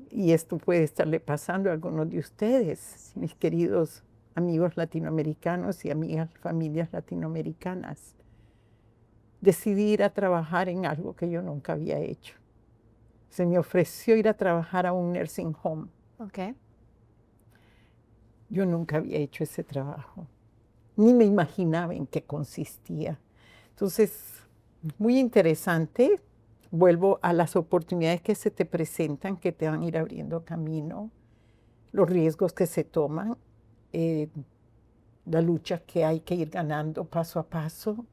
Y esto puede estarle pasando a algunos de ustedes, mis queridos amigos latinoamericanos y amigas, familias latinoamericanas. Decidí ir a trabajar en algo que yo nunca había hecho. Se me ofreció ir a trabajar a un nursing home. Okay. Yo nunca había hecho ese trabajo. Ni me imaginaba en qué consistía. Entonces, muy interesante. Vuelvo a las oportunidades que se te presentan, que te van a ir abriendo camino, los riesgos que se toman, la lucha que hay que ir ganando paso a paso.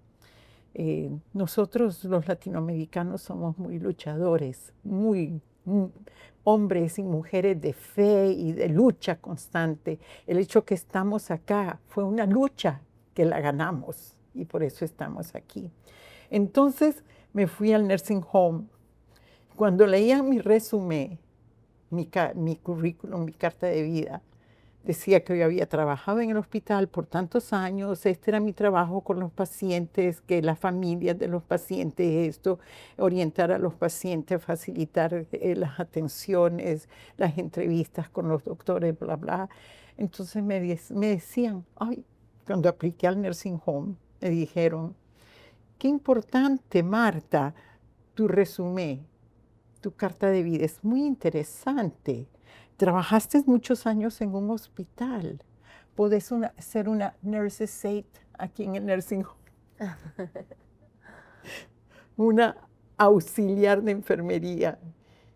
Nosotros los latinoamericanos somos muy luchadores, muy hombres y mujeres de fe y de lucha constante. El hecho que estamos acá fue una lucha que la ganamos y por eso estamos aquí. Entonces me fui al nursing home Cuando leían mi resumen, mi currículum, mi carta de vida, decía que yo había trabajado en el hospital por tantos años, este era mi trabajo con los pacientes, que las familias de los pacientes, esto, orientar a los pacientes, facilitar las atenciones, las entrevistas con los doctores, bla, bla. Entonces me decían, ay, cuando apliqué al nursing home, me dijeron, qué importante, Marta, tu resumen, tu carta de vida, es muy interesante. Trabajaste muchos años en un hospital. Podés ser una nurse's aide aquí en el nursing home, una auxiliar de enfermería.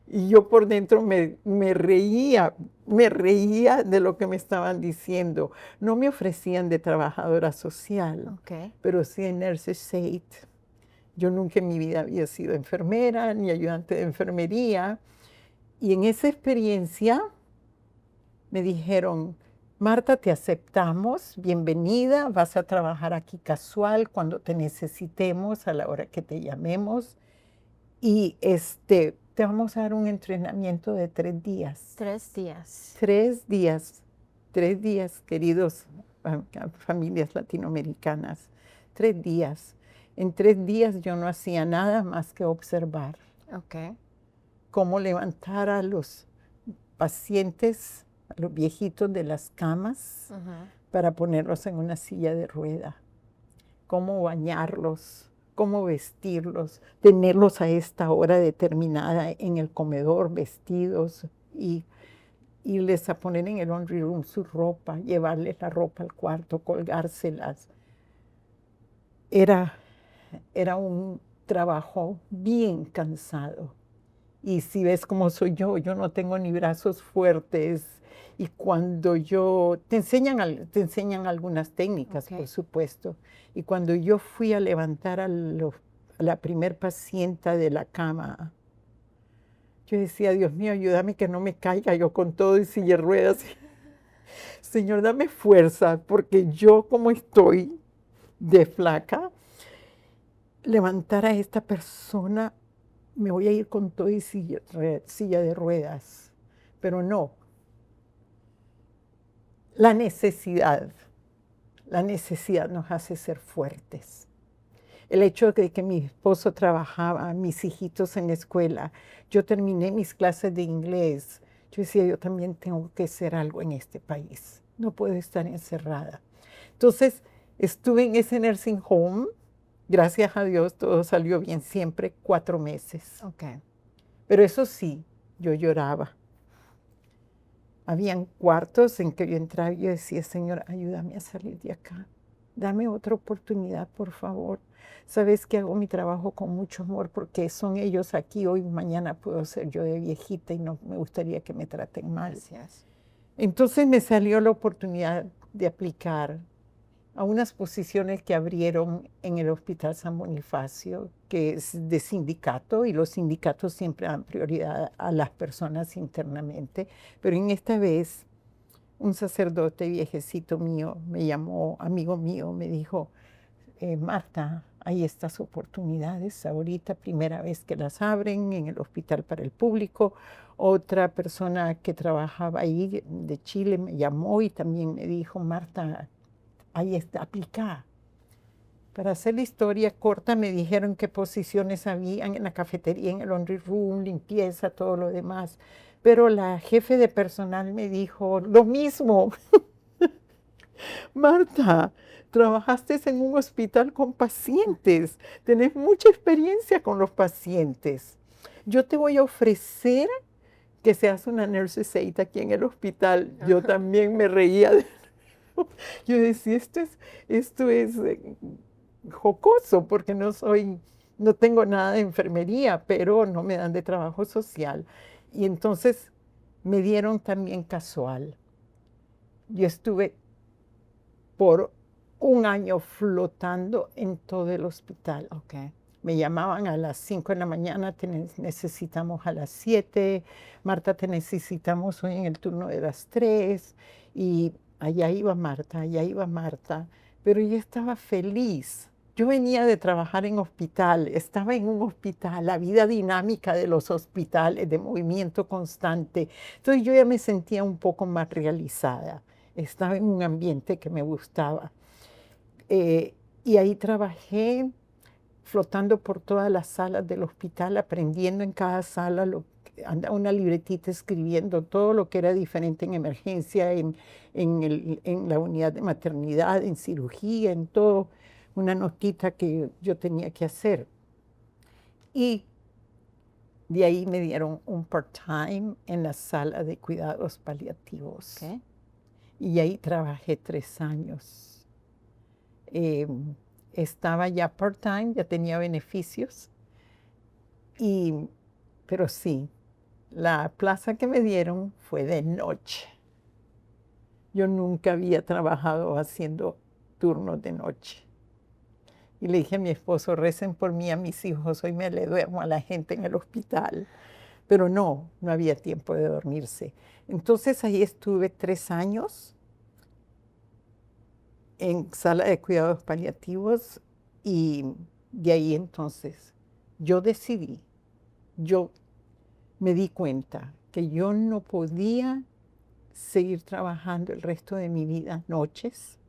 Y yo por dentro me reía de lo que me estaban diciendo. No me ofrecían de trabajadora social, Ok. pero sí en nurse's aide. Yo nunca en mi vida había sido enfermera ni ayudante de enfermería. Y en esa experiencia me dijeron, Marta, te aceptamos, bienvenida, vas a trabajar aquí casual cuando te necesitemos, a la hora que te llamemos. Y te vamos a dar un entrenamiento de 3 días. 3 días. 3 días, 3 días, queridos familias latinoamericanas. 3 días. En 3 días yo no hacía nada más que observar Ok. cómo levantar a los pacientes, a los viejitos de las camas, Ujú. para ponerlos en una silla de rueda, cómo bañarlos, cómo vestirlos, tenerlos a esta hora determinada en el comedor vestidos y irles a poner en el laundry room su ropa, llevarles la ropa al cuarto, colgárselas. Era un trabajo bien cansado. Y si ves cómo soy yo no tengo ni brazos fuertes. Y cuando te enseñan algunas técnicas, Ok. por supuesto. Y cuando yo fui a levantar a la primer paciente de la cama, yo decía, Dios mío, ayúdame que no me caiga yo con todo y silla de ruedas. Señor, dame fuerza, porque yo como estoy de flaca, levantar a esta persona, me voy a ir con todo y silla de ruedas. Pero no, la necesidad nos hace ser fuertes. El hecho de que mi esposo trabajaba, mis hijitos en la escuela, yo terminé mis clases de inglés, yo decía, yo también tengo que hacer algo en este país, no puedo estar encerrada. Entonces, estuve en ese nursing home, gracias a Dios todo salió bien, siempre 4 meses. Ok. Pero eso sí, yo lloraba. Habían cuartos en que yo entraba y yo decía, Señor, ayúdame a salir de acá. Dame otra oportunidad, por favor. Sabes que hago mi trabajo con mucho amor porque son ellos aquí. Hoy, mañana puedo ser yo de viejita y no me gustaría que me traten mal. Gracias. Entonces me salió la oportunidad de aplicar a unas posiciones que abrieron en el Hospital San Bonifacio, que es de sindicato, y los sindicatos siempre dan prioridad a las personas internamente. Pero en esta vez, un sacerdote viejecito mío me llamó, amigo mío, me dijo, Marta, hay estas oportunidades ahorita, primera vez que las abren en el hospital para el público. Otra persona que trabajaba ahí de Chile me llamó y también me dijo, Marta, ahí está, aplica. Para hacer la historia corta, me dijeron qué posiciones habían en la cafetería, en el laundry room, limpieza, todo lo demás. Pero la jefe de personal me dijo lo mismo. Marta, trabajaste en un hospital con pacientes, tenés mucha experiencia con los pacientes. Yo te voy a ofrecer que seas una nurse's aide aquí en el hospital. Yo también me reía de yo decía, esto es jocoso porque no tengo nada de enfermería, pero no me dan de trabajo social. Y entonces me dieron también casual. Yo estuve por un año flotando en todo el hospital. Ok. Me llamaban a las 5 de la mañana, te necesitamos a las 7, Marta, te necesitamos hoy en el turno de las 3, y allá iba Marta, pero yo estaba feliz yo venía de trabajar en hospital, estaba en un hospital, la vida dinámica de los hospitales, de movimiento constante. Entonces yo ya me sentía un poco más realizada. Estaba en un ambiente que me gustaba. Y ahí trabajé flotando por todas las salas del hospital, aprendiendo en cada sala, andaba una libretita escribiendo todo lo que era diferente en emergencia, en la unidad de maternidad, en cirugía, en todo, una notita que yo tenía que hacer. Y de ahí me dieron un part-time en la sala de cuidados paliativos. Okay. Y ahí trabajé 3 años. Eh, Estaba ya part-time, ya tenía beneficios. Pero sí, la plaza que me dieron fue de noche. Yo nunca había trabajado haciendo turnos de noche. Y le dije a mi esposo, recen por mí, a mis hijos, hoy me le duermo a la gente en el hospital. Pero no había tiempo de dormirse. Entonces ahí estuve 3 años en sala de cuidados paliativos y de ahí entonces yo decidí, yo me di cuenta que yo no podía seguir trabajando el resto de mi vida noches,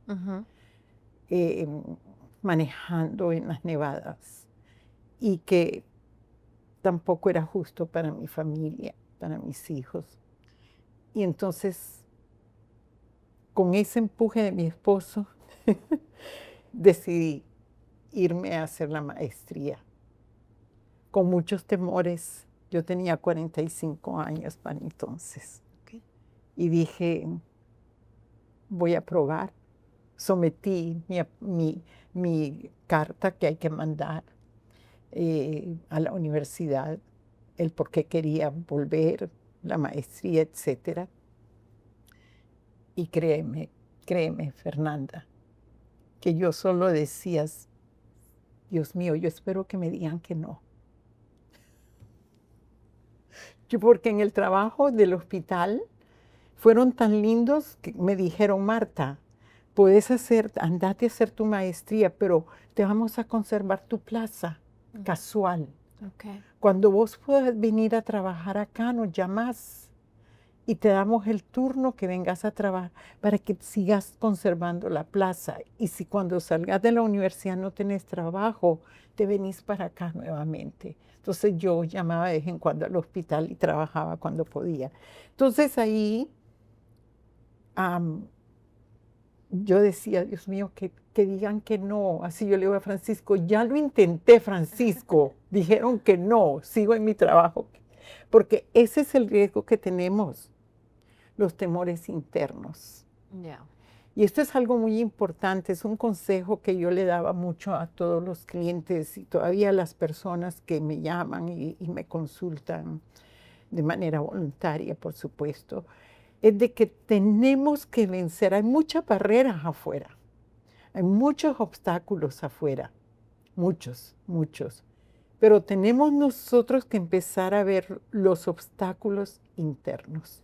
eh, manejando en las nevadas, y que tampoco era justo para mi familia, para mis hijos. Y entonces, con ese empuje de mi esposo, decidí irme a hacer la maestría, con muchos temores. Yo tenía 45 años para entonces. Okay. Y dije, voy a probar. Sometí mi carta que hay que mandar a la universidad, el por qué quería volver, la maestría, etc. Y créeme, Fernanda, que yo solo decía, Dios mío, yo espero que me digan que no. Porque en el trabajo del hospital fueron tan lindos que me dijeron, Marta, puedes andate a hacer tu maestría, pero te vamos a conservar tu plaza casual. Okay. Cuando vos puedas venir a trabajar acá, nos llamas y te damos el turno que vengas a trabajar para que sigas conservando la plaza. Y si cuando salgas de la universidad no tenés trabajo, te venís para acá nuevamente. Entonces yo llamaba de vez en cuando al hospital y trabajaba cuando podía. Entonces ahí yo decía, Dios mío, que digan que no. Así yo le digo a Francisco, ya lo intenté, Francisco. Dijeron que no, sigo en mi trabajo. Porque ese es el riesgo que tenemos, los temores internos. Yeah. Y esto es algo muy importante, es un consejo que yo le daba mucho a todos los clientes y todavía a las personas que me llaman y me consultan de manera voluntaria, por supuesto, es de que tenemos que vencer. Hay muchas barreras afuera, hay muchos obstáculos afuera, muchos, pero tenemos nosotros que empezar a ver los obstáculos internos.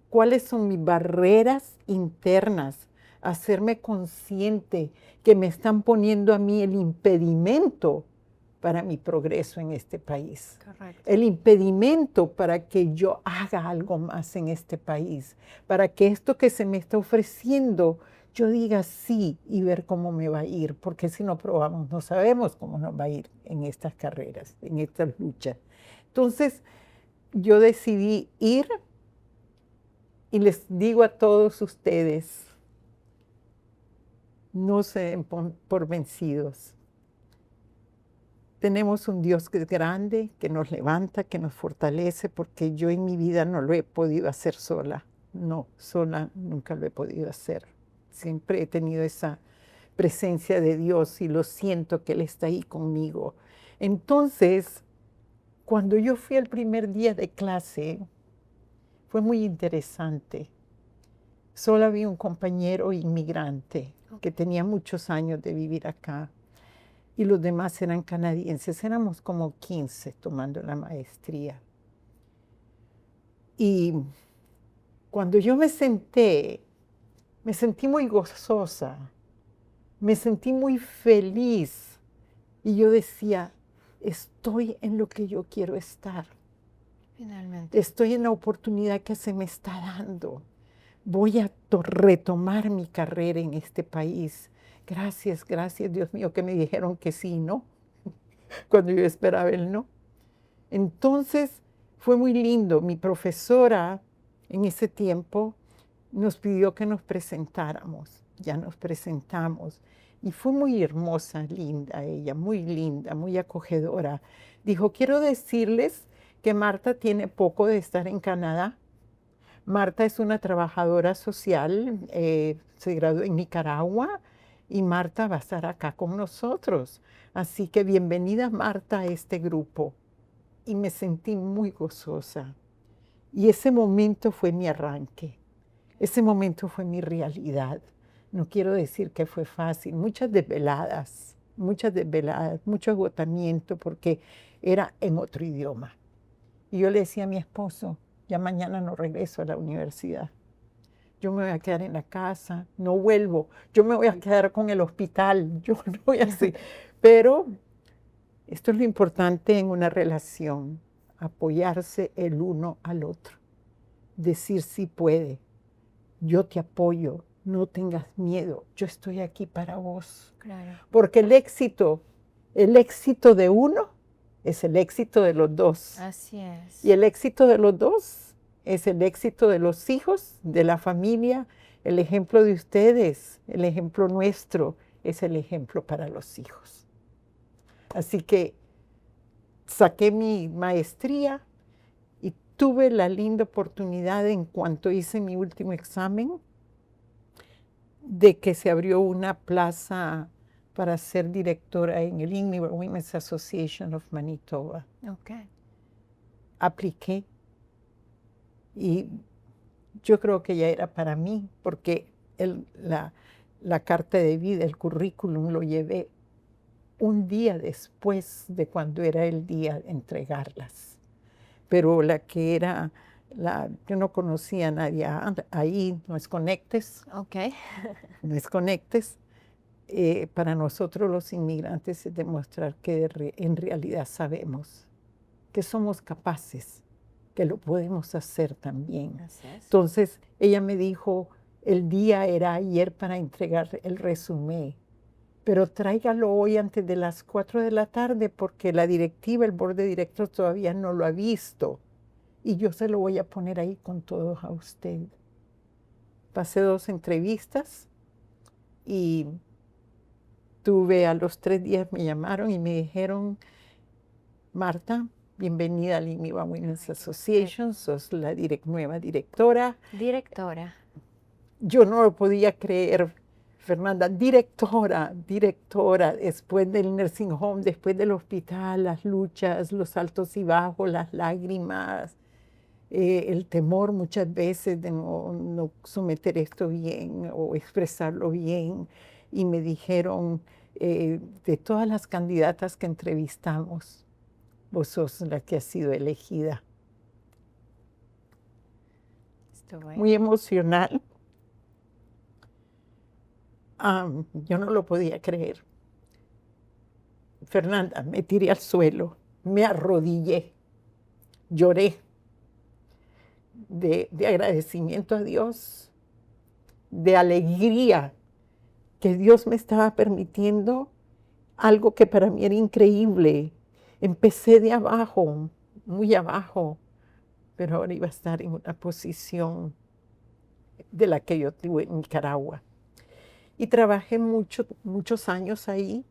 ¿Cuáles son mis barreras internas? Hacerme consciente que me están poniendo a mí el impedimento para mi progreso en este país. Correcto. El impedimento para que yo haga algo más en este país, para que esto que se me está ofreciendo, yo diga sí y ver cómo me va a ir, porque si no probamos, no sabemos cómo nos va a ir en estas carreras, en estas luchas. Entonces, yo decidí ir. Y les digo a todos ustedes, no se den por vencidos. Tenemos un Dios que es grande, que nos levanta, que nos fortalece, porque yo en mi vida no lo he podido hacer sola. No, sola nunca lo he podido hacer. Siempre he tenido esa presencia de Dios y lo siento que Él está ahí conmigo. Entonces, cuando yo fui el primer día de clase, fue muy interesante. Solo había un compañero inmigrante que tenía muchos años de vivir acá y los demás eran canadienses. Éramos como 15 tomando la maestría. Y cuando yo me senté, me sentí muy gozosa, Me sentí muy feliz y yo decía, estoy en lo que yo quiero estar. Finalmente. Estoy en la oportunidad que se me está dando. Voy a retomar mi carrera en este país. Gracias, gracias, Dios mío, que me dijeron que sí, ¿no? Cuando yo esperaba el no. Entonces, fue muy lindo. Mi profesora en ese tiempo nos pidió que nos presentáramos. Ya nos presentamos. Y fue muy hermosa, linda ella, muy acogedora. Dijo, quiero decirles que Marta tiene poco de estar en Canadá. Marta es una trabajadora social, se graduó en Nicaragua y Marta va a estar acá con nosotros. Así que bienvenida Marta a este grupo. Y me sentí muy gozosa. Y ese momento fue mi arranque. Ese momento fue mi realidad. No quiero decir que fue fácil. Muchas desveladas, mucho agotamiento porque era en otro idioma. Y yo le decía a mi esposo, ya mañana no regreso a la universidad. Yo me voy a quedar en la casa, no vuelvo. Yo me voy a quedar con el hospital. Yo no voy así. Pero esto es lo importante en una relación, apoyarse el uno al otro. Decir sí puede, yo te apoyo, no tengas miedo, yo estoy aquí para vos. Claro. Porque el éxito de uno es el éxito de los dos. Así es. Y el éxito de los dos es el éxito de los hijos, de la familia. El ejemplo de ustedes, el ejemplo nuestro, es el ejemplo para los hijos. Así que saqué mi maestría y tuve la linda oportunidad en cuanto hice mi último examen de que se abrió una plaza para ser directora en el Inuit Women's Association of Manitoba. Okay. Apliqué y yo creo que ya era para mí, porque la carta de vida, el currículum, lo llevé un día después de cuando era el día de entregarlas. Pero la que era, yo no conocía a nadie ahí, no es Conectes. Okay. No es Conectes. Para nosotros los inmigrantes es demostrar que en realidad sabemos que somos capaces, que lo podemos hacer también. Así es. Entonces, ella me dijo, el día era ayer para entregar el resumen, pero tráigalo hoy antes de las 4 de la tarde porque la directiva, el board de directores todavía no lo ha visto y yo se lo voy a poner ahí con todos a usted. Pasé 2 entrevistas y a los 3 días me llamaron y me dijeron, Marta, bienvenida al Inuit Women's Association, sos la nueva directora. Directora. Yo no lo podía creer, Fernanda, directora, después del nursing home, después del hospital, las luchas, los altos y bajos, las lágrimas, el temor muchas veces de no someter esto bien o expresarlo bien. Y me dijeron, de todas las candidatas que entrevistamos, vos sos la que ha sido elegida. Muy emocional. Yo no lo podía creer. Fernanda, me tiré al suelo, me arrodillé, lloré de agradecimiento a Dios, de alegría que Dios me estaba permitiendo algo que para mí era increíble. Empecé de abajo, muy abajo, pero ahora iba a estar en una posición de la que yo tuve en Nicaragua. Y trabajé muchos años ahí,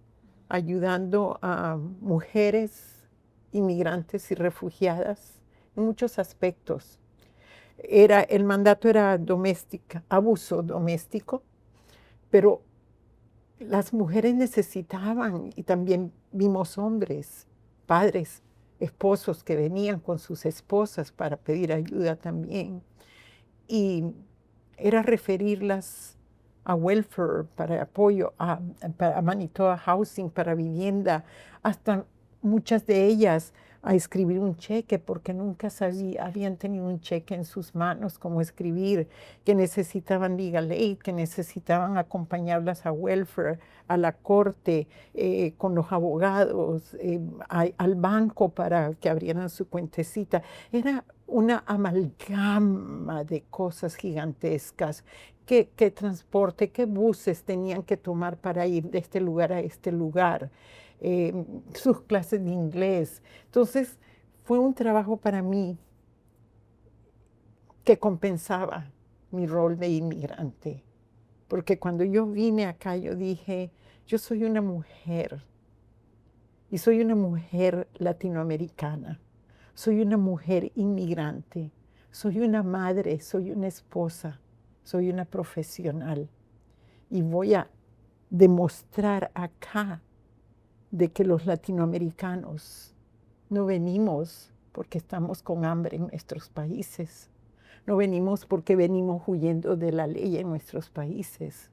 ayudando a mujeres inmigrantes y refugiadas en muchos aspectos. El mandato era abuso doméstico, pero las mujeres necesitaban, y también vimos hombres, padres, esposos que venían con sus esposas para pedir ayuda también. Y era referirlas a welfare, para apoyo, a Manitoba Housing, para vivienda, hasta muchas de ellas a escribir un cheque porque nunca habían tenido un cheque en sus manos, cómo escribir, que necesitaban legal aid, que necesitaban acompañarlas a welfare, a la corte, con los abogados, al banco para que abrieran su cuentecita. Era una amalgama de cosas gigantescas. ¿Qué transporte, qué buses tenían que tomar para ir de este lugar a este lugar? Sus clases de inglés. Entonces, fue un trabajo para mí que compensaba mi rol de inmigrante. Porque cuando yo vine acá, yo dije, yo soy una mujer y soy una mujer latinoamericana. Soy una mujer inmigrante. Soy una madre, soy una esposa, soy una profesional. Y voy a demostrar acá de que los latinoamericanos no venimos porque estamos con hambre en nuestros países. No venimos porque venimos huyendo de la ley en nuestros países.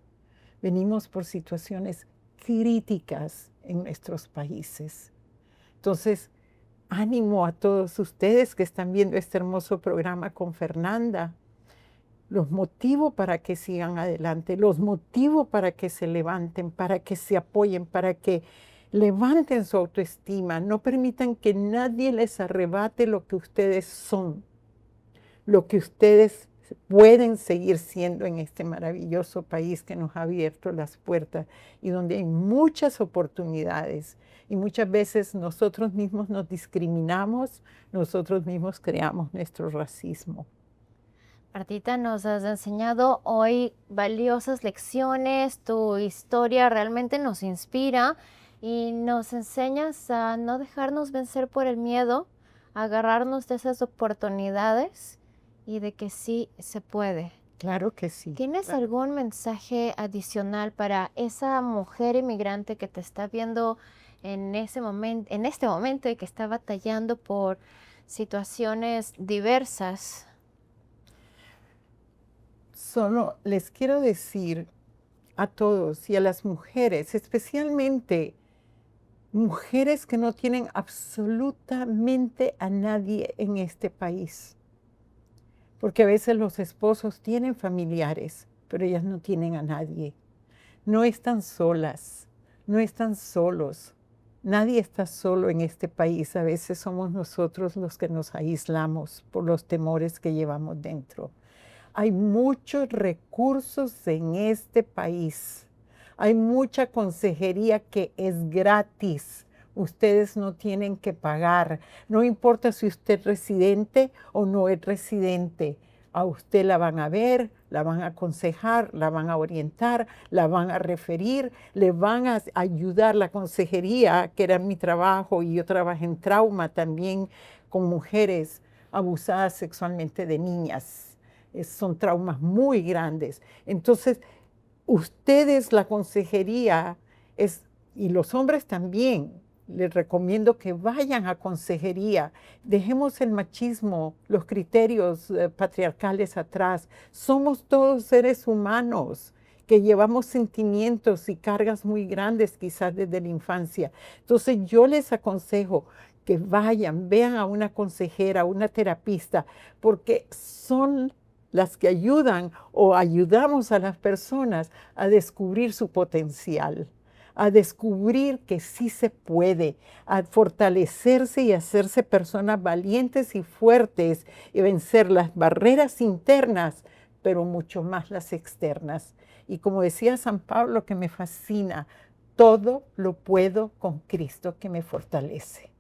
Venimos por situaciones críticas en nuestros países. Entonces, ánimo a todos ustedes que están viendo este hermoso programa con Fernanda. Los motivo para que sigan adelante, los motivo para que se levanten, para que se apoyen, para que levanten su autoestima. No permitan que nadie les arrebate lo que ustedes son, lo que ustedes pueden seguir siendo en este maravilloso país que nos ha abierto las puertas y donde hay muchas oportunidades. Y muchas veces nosotros mismos nos discriminamos, nosotros mismos creamos nuestro racismo. Martita, nos has enseñado hoy valiosas lecciones, tu historia realmente nos inspira y nos enseñas a no dejarnos vencer por el miedo, a agarrarnos de esas oportunidades y de que sí se puede. Claro que sí. ¿Tienes Claro. algún mensaje adicional para esa mujer inmigrante que te está viendo en este momento y que está batallando por situaciones diversas? Solo les quiero decir a todos y a las mujeres, especialmente mujeres que no tienen absolutamente a nadie en este país, porque a veces los esposos tienen familiares, pero ellas no tienen a nadie. No están solas, no están solos. Nadie está solo en este país. A veces somos nosotros los que nos aislamos por los temores que llevamos dentro. Hay muchos recursos en este país. Hay mucha consejería que es gratis. Ustedes no tienen que pagar. No importa si usted es residente o no es residente. A usted la van a ver, la van a aconsejar, la van a orientar, la van a referir, le van a ayudar. La consejería, que era mi trabajo, y yo trabajé en trauma también con mujeres abusadas sexualmente de niñas. Son traumas muy grandes. Entonces, ustedes, la consejería, y los hombres también, les recomiendo que vayan a consejería. Dejemos el machismo, los criterios patriarcales atrás. Somos todos seres humanos que llevamos sentimientos y cargas muy grandes quizás desde la infancia. Entonces yo les aconsejo que vayan, vean a una consejera, a una terapista, porque son las que ayudan o ayudamos a las personas a descubrir su potencial, a descubrir que sí se puede, a fortalecerse y hacerse personas valientes y fuertes y vencer las barreras internas, pero mucho más las externas. Y como decía San Pablo, que me fascina, todo lo puedo con Cristo que me fortalece.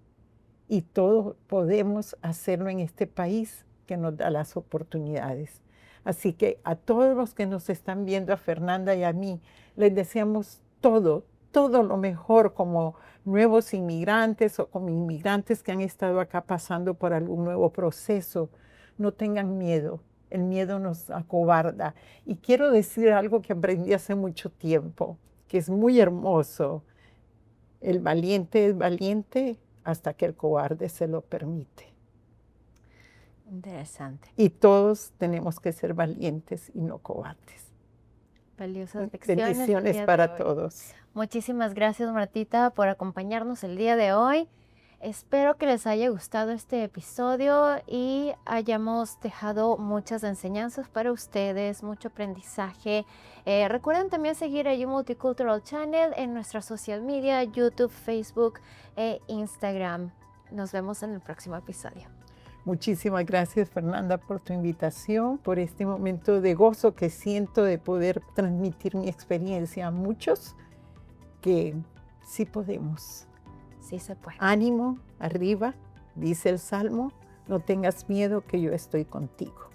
Y todo podemos hacerlo en este país que nos da las oportunidades. Así que a todos los que nos están viendo, a Fernanda y a mí, les deseamos todo lo mejor como nuevos inmigrantes o como inmigrantes que han estado acá pasando por algún nuevo proceso. No tengan miedo, el miedo nos acobarda. Y quiero decir algo que aprendí hace mucho tiempo, que es muy hermoso. El valiente es valiente hasta que el cobarde se lo permite. Interesante. Y todos tenemos que ser valientes y no cobardes. Valiosas lecciones. Bendiciones para todos. Muchísimas gracias, Martita, por acompañarnos el día de hoy. Espero que les haya gustado este episodio y hayamos dejado muchas enseñanzas para ustedes, mucho aprendizaje. Recuerden también seguir a You Multicultural Channel en nuestra social media, YouTube, Facebook e Instagram. Nos vemos en el próximo episodio. Muchísimas gracias, Fernanda, por tu invitación, por este momento de gozo que siento de poder transmitir mi experiencia a muchos, que sí podemos. Sí se puede. Ánimo, arriba, dice el Salmo, no tengas miedo que yo estoy contigo.